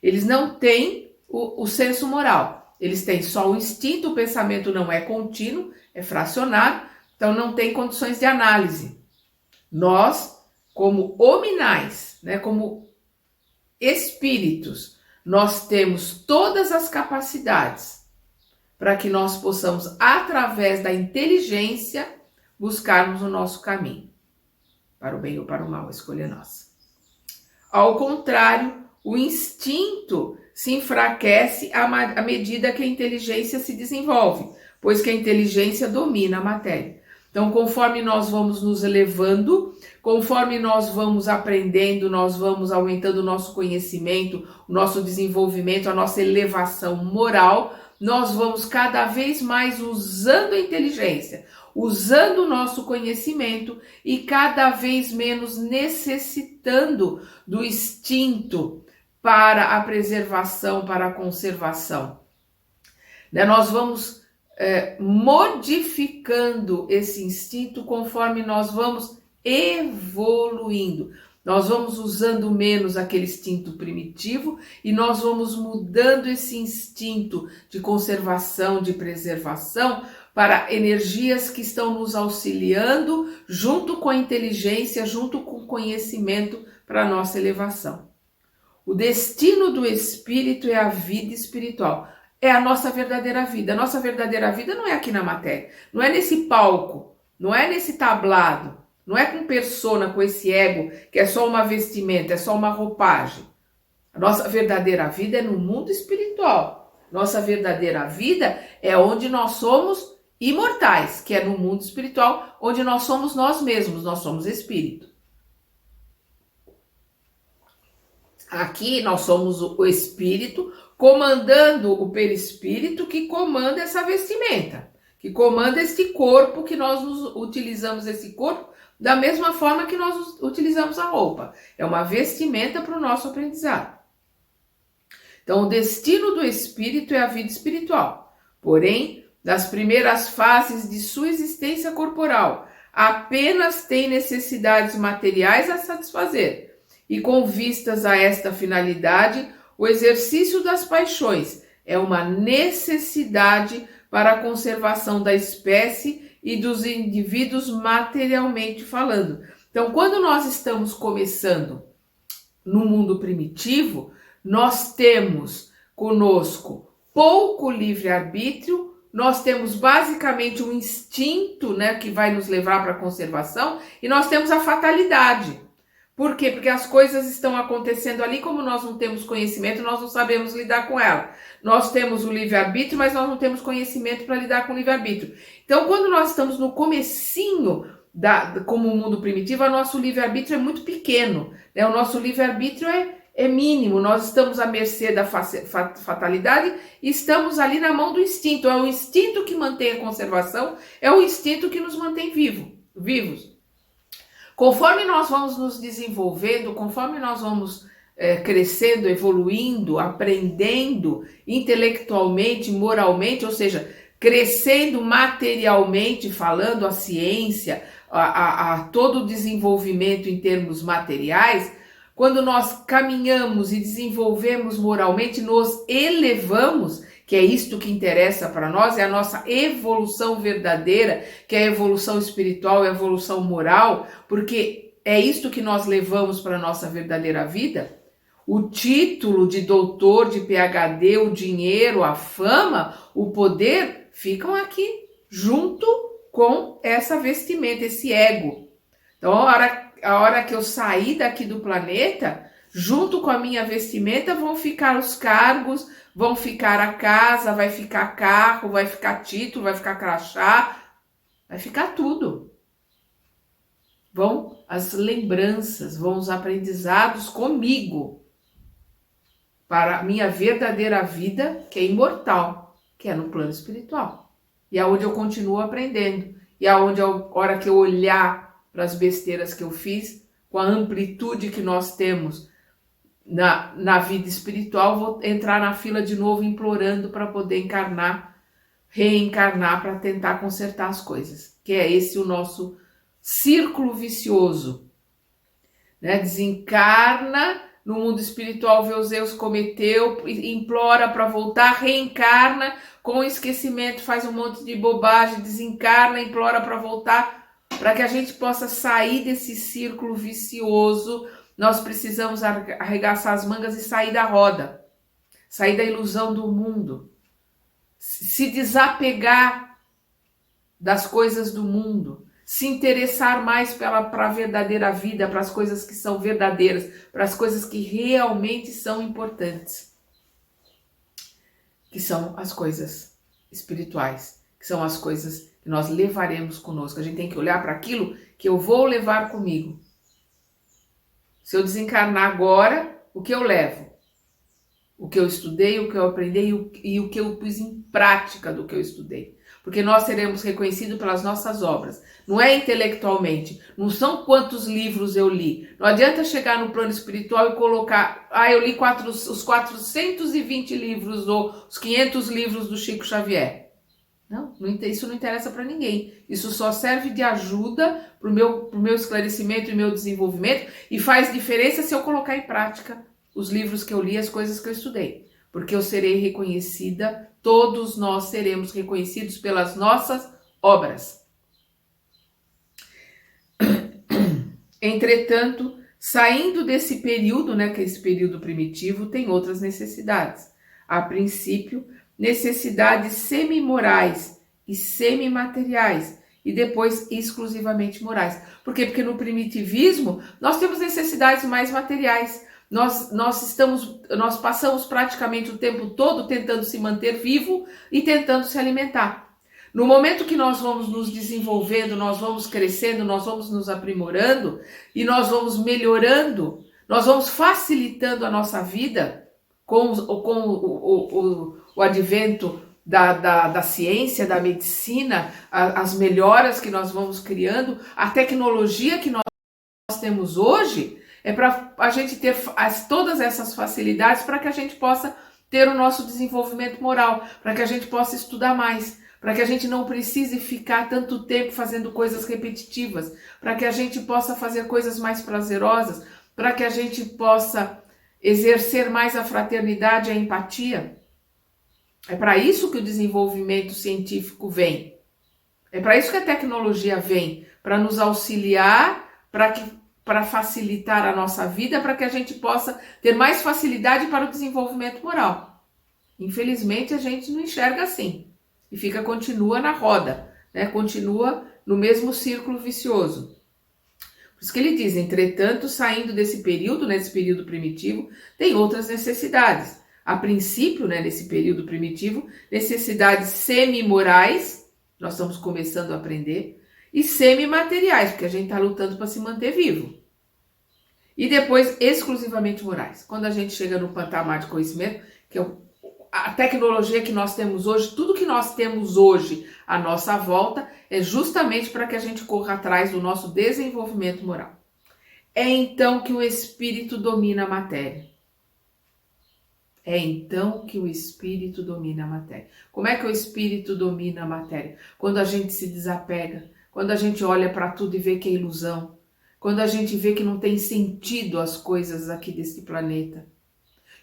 Eles não têm o senso moral. Eles têm só o instinto, o pensamento não é contínuo, é fracionado, então não tem condições de análise. Nós, como hominais, como espíritos, nós temos todas as capacidades para que nós possamos, através da inteligência, buscarmos o nosso caminho. Para o bem ou para o mal, a escolha é nossa. Ao contrário, o instinto se enfraquece à medida que a inteligência se desenvolve, pois que a inteligência domina a matéria. Então, conforme nós vamos nos elevando, conforme nós vamos aprendendo, nós vamos aumentando o nosso conhecimento, o nosso desenvolvimento, a nossa elevação moral, nós vamos cada vez mais usando a inteligência, usando o nosso conhecimento e cada vez menos necessitando do instinto para a preservação, para a conservação. Nós vamos modificando esse instinto conforme nós vamos evoluindo. Nós vamos usando menos aquele instinto primitivo e nós vamos mudando esse instinto de conservação, de preservação, para energias que estão nos auxiliando junto com a inteligência, junto com o conhecimento para a nossa elevação. O destino do espírito é a vida espiritual. É a nossa verdadeira vida. A nossa verdadeira vida não é aqui na matéria. Não é nesse palco. Não é nesse tablado. Não é com persona, com esse ego, que é só uma vestimenta, é só uma roupagem. A nossa verdadeira vida é no mundo espiritual. Nossa verdadeira vida é onde nós somos imortais, que é no mundo espiritual, onde nós somos nós mesmos, nós somos espírito. Aqui nós somos o espírito comandando o perispírito que comanda essa vestimenta, que comanda este corpo, que nós utilizamos esse corpo da mesma forma que nós utilizamos a roupa. É uma vestimenta para o nosso aprendizado. Então, o destino do espírito é a vida espiritual. Porém, nas primeiras fases de sua existência corporal, apenas tem necessidades materiais a satisfazer. E com vistas a esta finalidade, o exercício das paixões é uma necessidade para a conservação da espécie e dos indivíduos materialmente falando. Então, quando nós estamos começando no mundo primitivo, nós temos conosco pouco livre-arbítrio, nós temos basicamente um instinto, que vai nos levar para a conservação, e nós temos a fatalidade. Por quê? Porque as coisas estão acontecendo ali, como nós não temos conhecimento, nós não sabemos lidar com ela. Nós temos o livre-arbítrio, mas nós não temos conhecimento para lidar com o livre-arbítrio. Então, quando nós estamos no comecinho, como o mundo primitivo, o nosso livre-arbítrio é muito pequeno. O nosso livre-arbítrio é mínimo, nós estamos à mercê da fatalidade e estamos ali na mão do instinto. É o instinto que mantém a conservação, é o instinto que nos mantém vivos. Conforme nós vamos nos desenvolvendo, conforme nós vamos crescendo, evoluindo, aprendendo intelectualmente, moralmente, ou seja, crescendo materialmente, falando a ciência, a todo o desenvolvimento em termos materiais, quando nós caminhamos e desenvolvemos moralmente, nos elevamos, que é isto que interessa para nós, é a nossa evolução verdadeira, que é a evolução espiritual, é a evolução moral, porque é isto que nós levamos para a nossa verdadeira vida. O título de doutor, de PhD, o dinheiro, a fama, o poder, ficam aqui junto com essa vestimenta, esse ego. Então, a hora que eu sair daqui do planeta, junto com a minha vestimenta vão ficar os cargos, vão ficar a casa, vai ficar carro, vai ficar título, vai ficar crachá, vai ficar tudo. Vão as lembranças, vão os aprendizados comigo para a minha verdadeira vida, que é imortal, que é no plano espiritual. E é onde eu continuo aprendendo. E é onde, a hora que eu olhar para as besteiras que eu fiz, com a amplitude que nós temos na vida espiritual, vou entrar na fila de novo implorando para poder reencarnar para tentar consertar as coisas. Que é esse o nosso círculo vicioso. Desencarna, no mundo espiritual vê os erros cometeu, implora para voltar, reencarna, com o esquecimento faz um monte de bobagem, desencarna, implora para voltar. Para que a gente possa sair desse círculo vicioso, nós precisamos arregaçar as mangas e sair da roda, sair da ilusão do mundo, se desapegar das coisas do mundo, se interessar mais para a verdadeira vida, para as coisas que são verdadeiras, para as coisas que realmente são importantes, que são as coisas espirituais, que são as coisas que nós levaremos conosco. A gente tem que olhar para aquilo que eu vou levar comigo. Se eu desencarnar agora, o que eu levo? O que eu estudei, o que eu aprendi e o que eu pus em prática do que eu estudei. porque nós seremos reconhecidos pelas nossas obras. Não é intelectualmente, não são quantos livros eu li. Não adianta chegar no plano espiritual e colocar, eu li os 420 livros ou os 500 livros do Chico Xavier. Não, isso não interessa para ninguém. Isso só serve de ajuda para o meu esclarecimento e meu desenvolvimento, e faz diferença se eu colocar em prática os livros que eu li, as coisas que eu estudei. Porque eu serei reconhecida, todos nós seremos reconhecidos pelas nossas obras. Entretanto, saindo desse período, que é esse período primitivo, tem outras necessidades. A princípio, necessidades semi-morais e semi-materiais, e depois exclusivamente morais. Por quê? Porque no primitivismo nós temos necessidades mais materiais. Nós passamos praticamente o tempo todo tentando se manter vivo e tentando se alimentar. No momento que nós vamos nos desenvolvendo, nós vamos crescendo, nós vamos nos aprimorando e nós vamos melhorando, nós vamos facilitando a nossa vida com o advento da ciência, da medicina, as melhoras que nós vamos criando, a tecnologia que nós temos hoje é para a gente ter todas essas facilidades para que a gente possa ter o nosso desenvolvimento moral, para que a gente possa estudar mais, para que a gente não precise ficar tanto tempo fazendo coisas repetitivas, para que a gente possa fazer coisas mais prazerosas, para que a gente possa exercer mais a fraternidade e a empatia. É para isso que o desenvolvimento científico vem. É para isso que a tecnologia vem, para nos auxiliar, para facilitar a nossa vida, para que a gente possa ter mais facilidade para o desenvolvimento moral. Infelizmente, a gente não enxerga assim. E continua na roda, continua no mesmo círculo vicioso. Por isso que ele diz, entretanto, saindo desse período, nesse período primitivo, tem outras necessidades. A princípio, nesse período primitivo, necessidades semi-morais, nós estamos começando a aprender, e semi-materiais, porque a gente está lutando para se manter vivo. E depois, exclusivamente morais. Quando a gente chega no patamar de conhecimento, que é a tecnologia que nós temos hoje, tudo que nós temos hoje à nossa volta, é justamente para que a gente corra atrás do nosso desenvolvimento moral. É então que o espírito domina a matéria. É então que o espírito domina a matéria. Como é que o espírito domina a matéria? Quando a gente se desapega, quando a gente olha para tudo e vê que é ilusão, quando a gente vê que não tem sentido as coisas aqui desse planeta,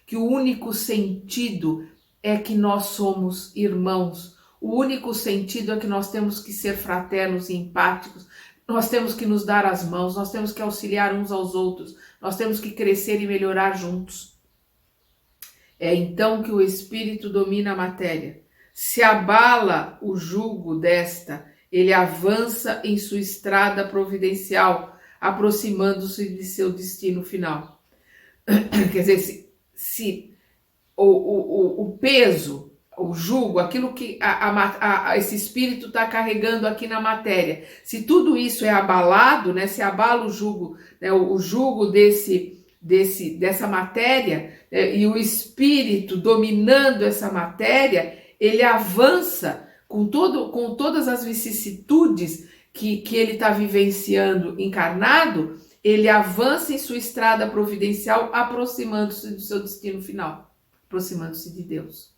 que o único sentido é que nós somos irmãos, o único sentido é que nós temos que ser fraternos e empáticos, nós temos que nos dar as mãos, nós temos que auxiliar uns aos outros, nós temos que crescer e melhorar juntos. É então que o espírito domina a matéria. Se abala o jugo desta, ele avança em sua estrada providencial, aproximando-se de seu destino final. Quer dizer, se o peso, o jugo, aquilo que esse espírito está carregando aqui na matéria, se tudo isso é abalado, se abala o jugo, o jugo dessa matéria, e o espírito dominando essa matéria, ele avança com todas as vicissitudes que ele está vivenciando encarnado, ele avança em sua estrada providencial, aproximando-se do seu destino final, aproximando-se de Deus.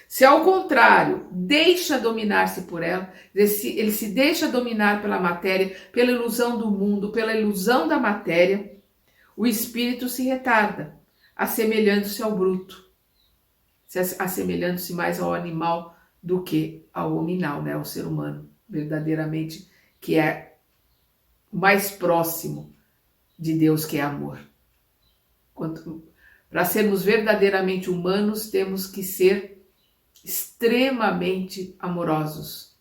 Se ao contrário, deixa dominar-se por ela, ele se deixa dominar pela matéria, pela ilusão do mundo, pela ilusão da matéria, o espírito se retarda, assemelhando-se ao bruto, assemelhando-se mais ao animal do que ao hominal, ao ser humano, verdadeiramente, que é mais próximo de Deus, que é amor. Para sermos verdadeiramente humanos, temos que ser extremamente amorosos.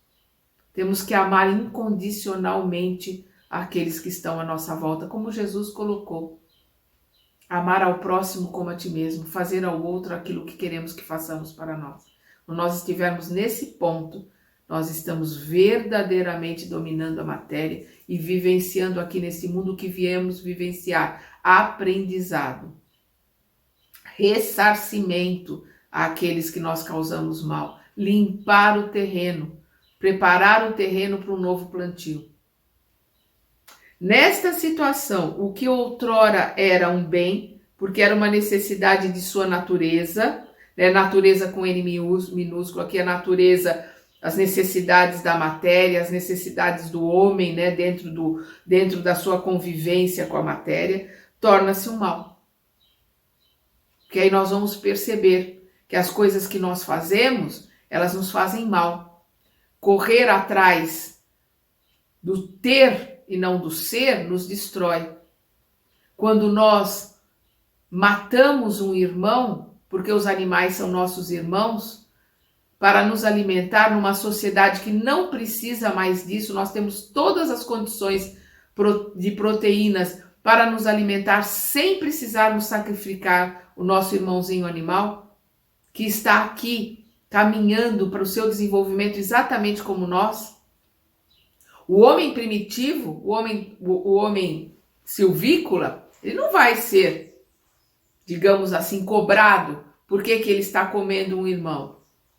Temos que amar incondicionalmente aqueles que estão à nossa volta, como Jesus colocou. Amar ao próximo como a ti mesmo, fazer ao outro aquilo que queremos que façamos para nós. Quando nós estivermos nesse ponto, nós estamos verdadeiramente dominando a matéria e vivenciando aqui nesse mundo o que viemos vivenciar. Aprendizado, ressarcimento àqueles que nós causamos mal, limpar o terreno, preparar o terreno para um novo plantio. Nesta situação, o que outrora era um bem, porque era uma necessidade de sua natureza, né? Natureza com N minúsculo, aqui a natureza, as necessidades da matéria, as necessidades do homem, né? Dentro da sua convivência com a matéria, torna-se um mal. Porque aí nós vamos perceber que as coisas que nós fazemos, elas nos fazem mal. Correr atrás do ter e não do ser nos destrói. Quando nós matamos um irmão, porque os animais são nossos irmãos, para nos alimentar numa sociedade que não precisa mais disso, nós temos todas as condições de proteínas para nos alimentar sem precisarmos sacrificar o nosso irmãozinho animal, que está aqui caminhando para o seu desenvolvimento exatamente como nós. O homem primitivo, o homem silvícola, ele não vai ser, digamos assim, cobrado por que ele está comendo um irmão.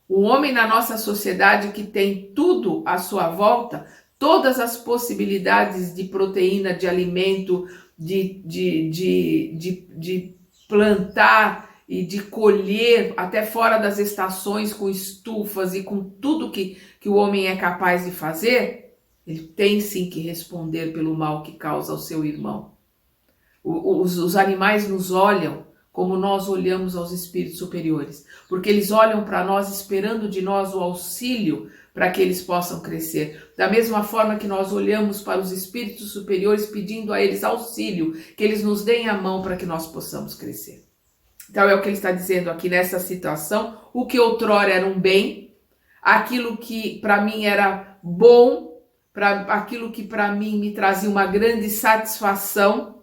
O homem na nossa sociedade que tem tudo à sua volta, todas as possibilidades de proteína, de alimento, de plantar e de colher até fora das estações com estufas e com tudo que o homem é capaz de fazer, ele tem sim que responder pelo mal que causa ao seu irmão. Os animais nos olham como nós olhamos aos espíritos superiores, porque eles olham para nós esperando de nós o auxílio para que eles possam crescer. Da mesma forma que nós olhamos para os espíritos superiores pedindo a eles auxílio, que eles nos deem a mão para que nós possamos crescer. Então é o que ele está dizendo aqui nessa situação. O que outrora era um bem, aquilo que para mim era bom, aquilo que para mim me trazia uma grande satisfação,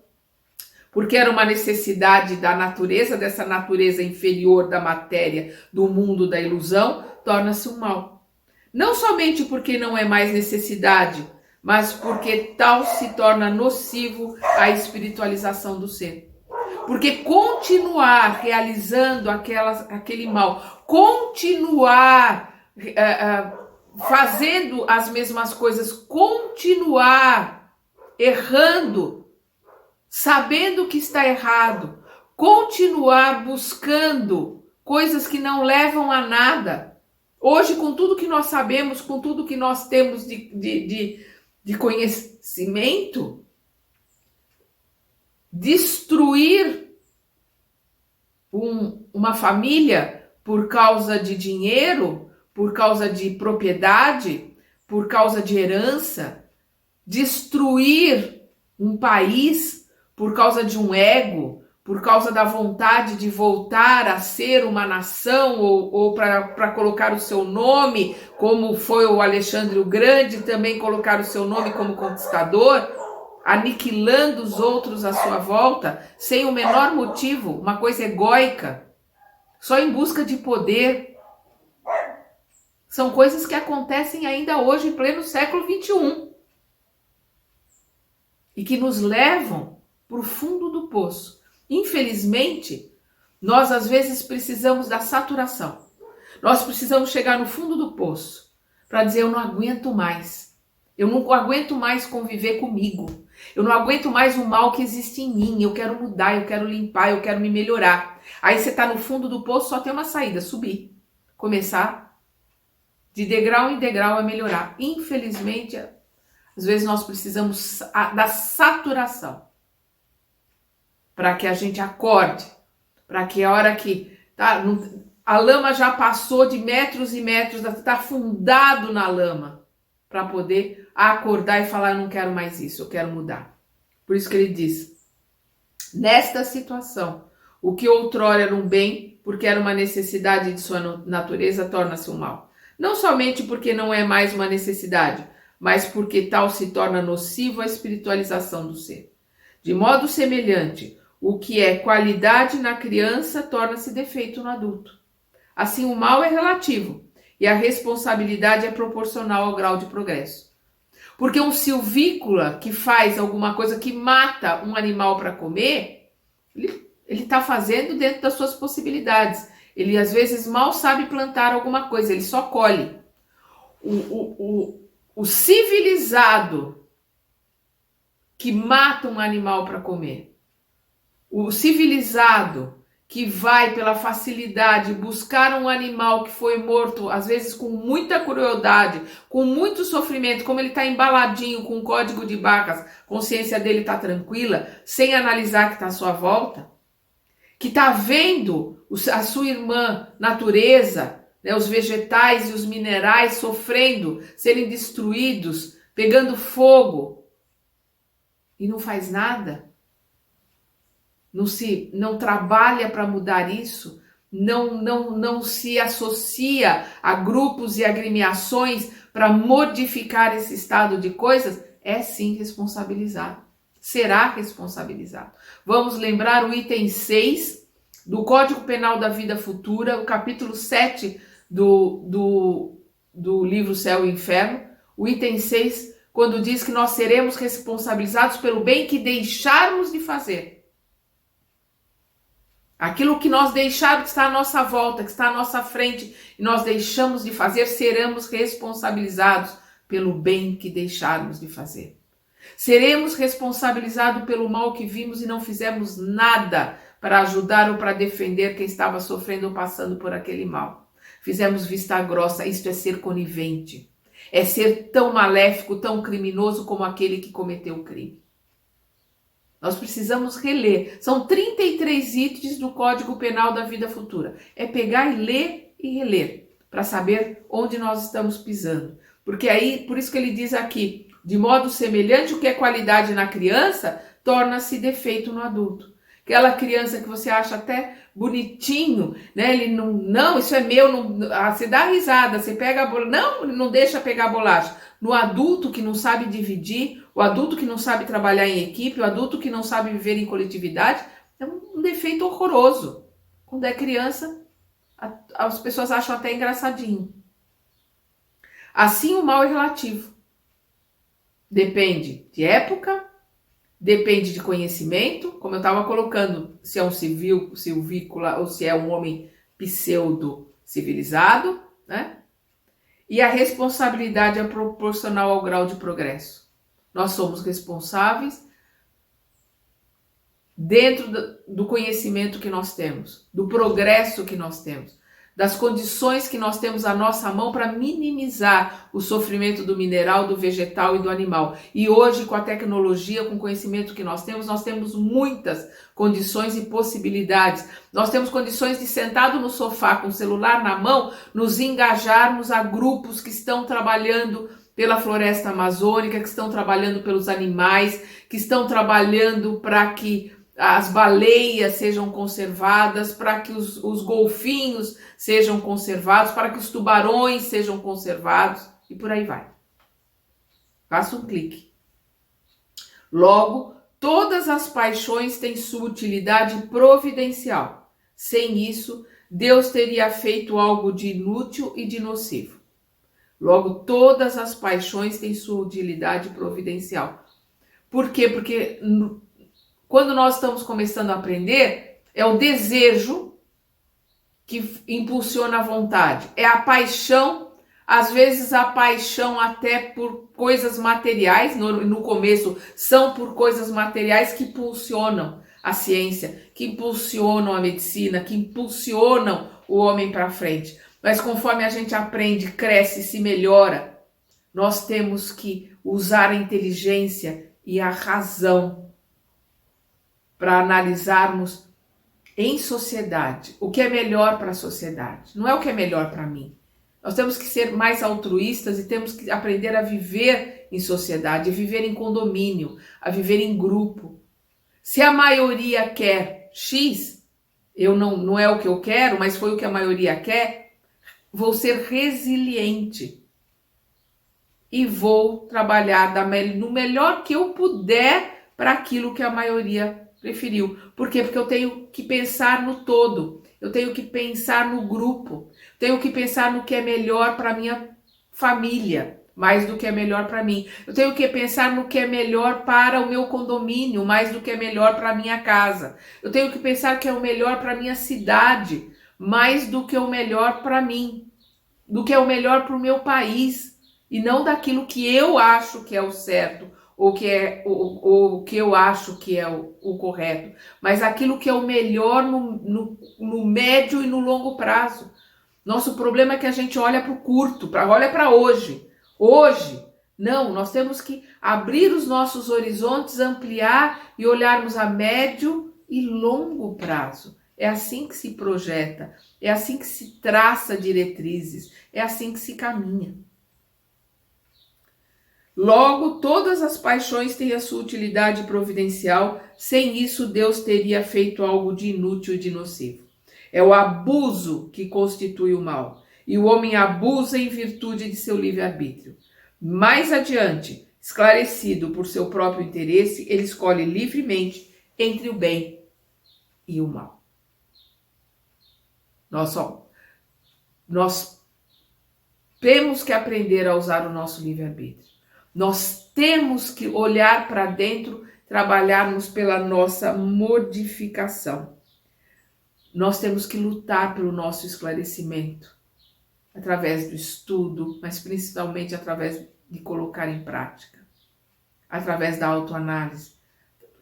porque era uma necessidade da natureza, dessa natureza inferior da matéria, do mundo da ilusão, torna-se um mal. Não somente porque não é mais necessidade, mas porque tal se torna nocivo à espiritualização do ser. Porque continuar realizando aquele mal, continuar fazendo as mesmas coisas, continuar errando, sabendo que está errado, continuar buscando coisas que não levam a nada. Hoje, com tudo que nós sabemos, com tudo que nós temos de conhecimento, destruir uma família por causa de dinheiro, por causa de propriedade, por causa de herança, destruir um país por causa de um ego, por causa da vontade de voltar a ser uma nação ou para colocar o seu nome, como foi o Alexandre o Grande, também colocar o seu nome como conquistador, aniquilando os outros à sua volta, sem o menor motivo, uma coisa egóica, só em busca de poder. São coisas que acontecem ainda hoje, em pleno século XXI. E que nos levam para o fundo do poço. Infelizmente, nós às vezes precisamos da saturação. Nós precisamos chegar no fundo do poço para dizer: eu não aguento mais. Eu não aguento mais conviver comigo. Eu não aguento mais o mal que existe em mim. Eu quero mudar, eu quero limpar, eu quero me melhorar. Aí você está no fundo do poço, só tem uma saída: subir. Começar de degrau em degrau a melhorar. Infelizmente, às vezes nós precisamos da saturação para que a gente acorde, para que a hora que a lama já passou de metros e metros, está afundado na lama, para poder acordar e falar: eu não quero mais isso, eu quero mudar. Por isso que ele diz: nesta situação, o que outrora era um bem, porque era uma necessidade de sua natureza, torna-se um mal. Não somente porque não é mais uma necessidade, mas porque tal se torna nocivo à espiritualização do ser. De modo semelhante, o que é qualidade na criança torna-se defeito no adulto. Assim, o mal é relativo e a responsabilidade é proporcional ao grau de progresso. Porque um silvícola que faz alguma coisa, que mata um animal para comer, ele está fazendo dentro das suas possibilidades. Ele às vezes mal sabe plantar alguma coisa, ele só colhe. o civilizado que mata um animal para comer, o civilizado que vai pela facilidade buscar um animal que foi morto, às vezes com muita crueldade, com muito sofrimento, como ele está embaladinho com um código de barras, a consciência dele está tranquila, sem analisar que está à sua volta, que está vendo a sua irmã natureza, né, os vegetais e os minerais sofrendo, serem destruídos, pegando fogo, e não faz nada, não trabalha para mudar isso, não se associa a grupos e agremiações para modificar esse estado de coisas, é sim responsabilizado, será responsabilizado. Vamos lembrar o item 6 do Código Penal da Vida Futura, o capítulo 7 do livro Céu e Inferno, o item 6, quando diz que nós seremos responsabilizados pelo bem que deixarmos de fazer. Aquilo que nós deixarmos que está à nossa volta, que está à nossa frente, e nós deixamos de fazer, seremos responsabilizados pelo bem que deixarmos de fazer. Seremos responsabilizados pelo mal que vimos e não fizemos nada para ajudar ou para defender quem estava sofrendo ou passando por aquele mal. Fizemos vista grossa, isto é ser conivente. É ser tão maléfico, tão criminoso como aquele que cometeu o crime. Nós precisamos reler. São 33 itens do Código Penal da Vida Futura. É pegar e ler e reler, para saber onde nós estamos pisando. Porque aí, por isso que ele diz aqui, de modo semelhante, o que é qualidade na criança, torna-se defeito no adulto. Aquela criança que você acha até bonitinho, né? Ele não, isso é meu, você dá risada, você pega a bolacha, não, ele não deixa pegar a bolacha. No adulto que não sabe dividir, o adulto que não sabe trabalhar em equipe, o adulto que não sabe viver em coletividade, é um defeito horroroso. Quando é criança, as pessoas acham até engraçadinho. Assim, o mal é relativo. Depende de época, depende de conhecimento, como eu estava colocando, se é um silvícola ou se é um homem pseudo-civilizado, né? E a responsabilidade é proporcional ao grau de progresso. Nós somos responsáveis dentro do conhecimento que nós temos, do progresso que nós temos, das condições que nós temos à nossa mão para minimizar o sofrimento do mineral, do vegetal e do animal. E hoje, com a tecnologia, com o conhecimento que nós temos muitas condições e possibilidades. Nós temos condições de, sentado no sofá, com o celular na mão, nos engajarmos a grupos que estão trabalhando pela floresta amazônica, que estão trabalhando pelos animais, que estão trabalhando para que as baleias sejam conservadas, para que os golfinhos sejam conservados, para que os tubarões sejam conservados, e por aí vai. Faça um clique. Logo, todas as paixões têm sua utilidade providencial. Sem isso, Deus teria feito algo de inútil e de nocivo. Logo, todas as paixões têm sua utilidade providencial. Por quê? Porque quando nós estamos começando a aprender, é o desejo que impulsiona a vontade. É a paixão, às vezes a paixão até por coisas materiais, no começo são por coisas materiais que impulsionam a ciência, que impulsionam a medicina, que impulsionam o homem para frente. Mas conforme a gente aprende, cresce, se melhora, nós temos que usar a inteligência e a razão para analisarmos em sociedade o que é melhor para a sociedade. Não é o que é melhor para mim. Nós temos que ser mais altruístas e temos que aprender a viver em sociedade, a viver em condomínio, a viver em grupo. Se a maioria quer X, não é o que eu quero, mas foi o que a maioria quer, vou ser resiliente e vou trabalhar no melhor que eu puder para aquilo que a maioria preferiu. Por quê? Porque eu tenho que pensar no todo, eu tenho que pensar no grupo, tenho que pensar no que é melhor para minha família, mais do que é melhor para mim. Eu tenho que pensar no que é melhor para o meu condomínio, mais do que é melhor para a minha casa. Eu tenho que pensar que é o melhor para a minha cidade, mais do que o melhor para mim, do que é o melhor para o meu país. e não daquilo que eu acho que é o certo, ou que eu acho que é o correto, mas aquilo que é o melhor no médio e no longo prazo. Nosso problema é que a gente olha para o curto, olha para hoje. Hoje, não, nós temos que abrir os nossos horizontes, ampliar e olharmos a médio e longo prazo. É assim que se projeta, é assim que se traça diretrizes, é assim que se caminha. Logo, todas as paixões têm a sua utilidade providencial, sem isso Deus teria feito algo de inútil e de nocivo. É o abuso que constitui o mal, e o homem abusa em virtude de seu livre-arbítrio. Mais adiante, esclarecido por seu próprio interesse, ele escolhe livremente entre o bem e o mal. Nós temos que aprender a usar o nosso livre-arbítrio. Nós temos que olhar para dentro, trabalharmos pela nossa modificação. Nós temos que lutar pelo nosso esclarecimento, através do estudo, mas principalmente através de colocar em prática, através da autoanálise.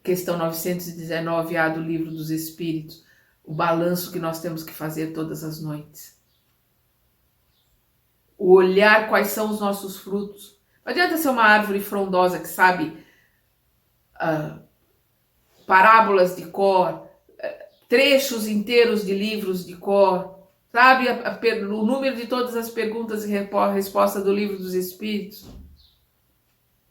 Questão 919A do Livro dos Espíritos, o balanço que nós temos que fazer todas as noites. O olhar quais são os nossos frutos. Não adianta ser uma árvore frondosa que sabe parábolas de cor, trechos inteiros de livros de cor, sabe o número de todas as perguntas e respostas do Livro dos Espíritos.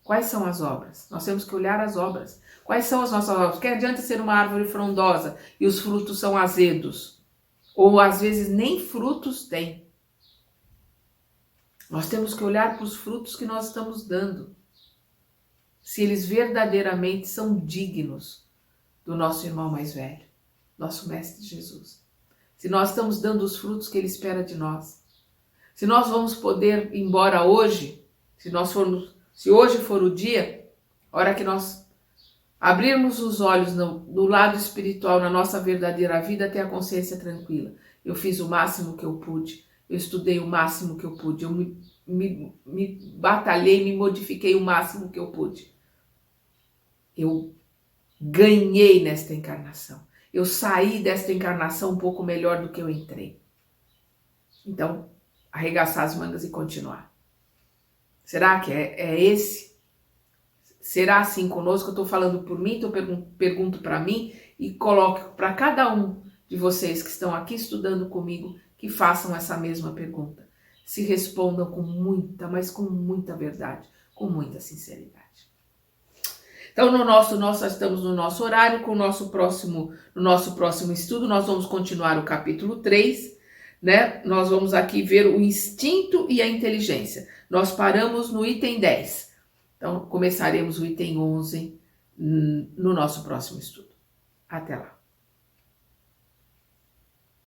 Quais são as obras? Nós temos que olhar as obras. Quais são as nossas obras? Que adianta ser uma árvore frondosa e os frutos são azedos? Ou às vezes nem frutos tem. Nós temos que olhar para os frutos que nós estamos dando. Se eles verdadeiramente são dignos do nosso irmão mais velho, nosso Mestre Jesus. Se nós estamos dando os frutos que ele espera de nós. Se nós vamos poder ir embora hoje, se hoje for o dia, a hora que nós abrirmos os olhos no lado espiritual, na nossa verdadeira vida, ter a consciência tranquila. Eu fiz o máximo que eu pude. Eu estudei o máximo que eu pude, eu me batalhei, me modifiquei o máximo que eu pude. Eu ganhei nesta encarnação. Eu saí desta encarnação um pouco melhor do que eu entrei. Então, arregaçar as mangas e continuar. Será que é esse? Será assim conosco? Eu estou falando por mim, pergunto para mim e coloco para cada um de vocês que estão aqui estudando comigo que façam essa mesma pergunta. Se respondam com muita, mas com muita verdade, com muita sinceridade. Então, nós estamos no nosso horário, no nosso próximo estudo, nós vamos continuar o capítulo 3, né? Nós vamos aqui ver o instinto e a inteligência. Nós paramos no item 10. Então, começaremos o item 11 no nosso próximo estudo. Até lá.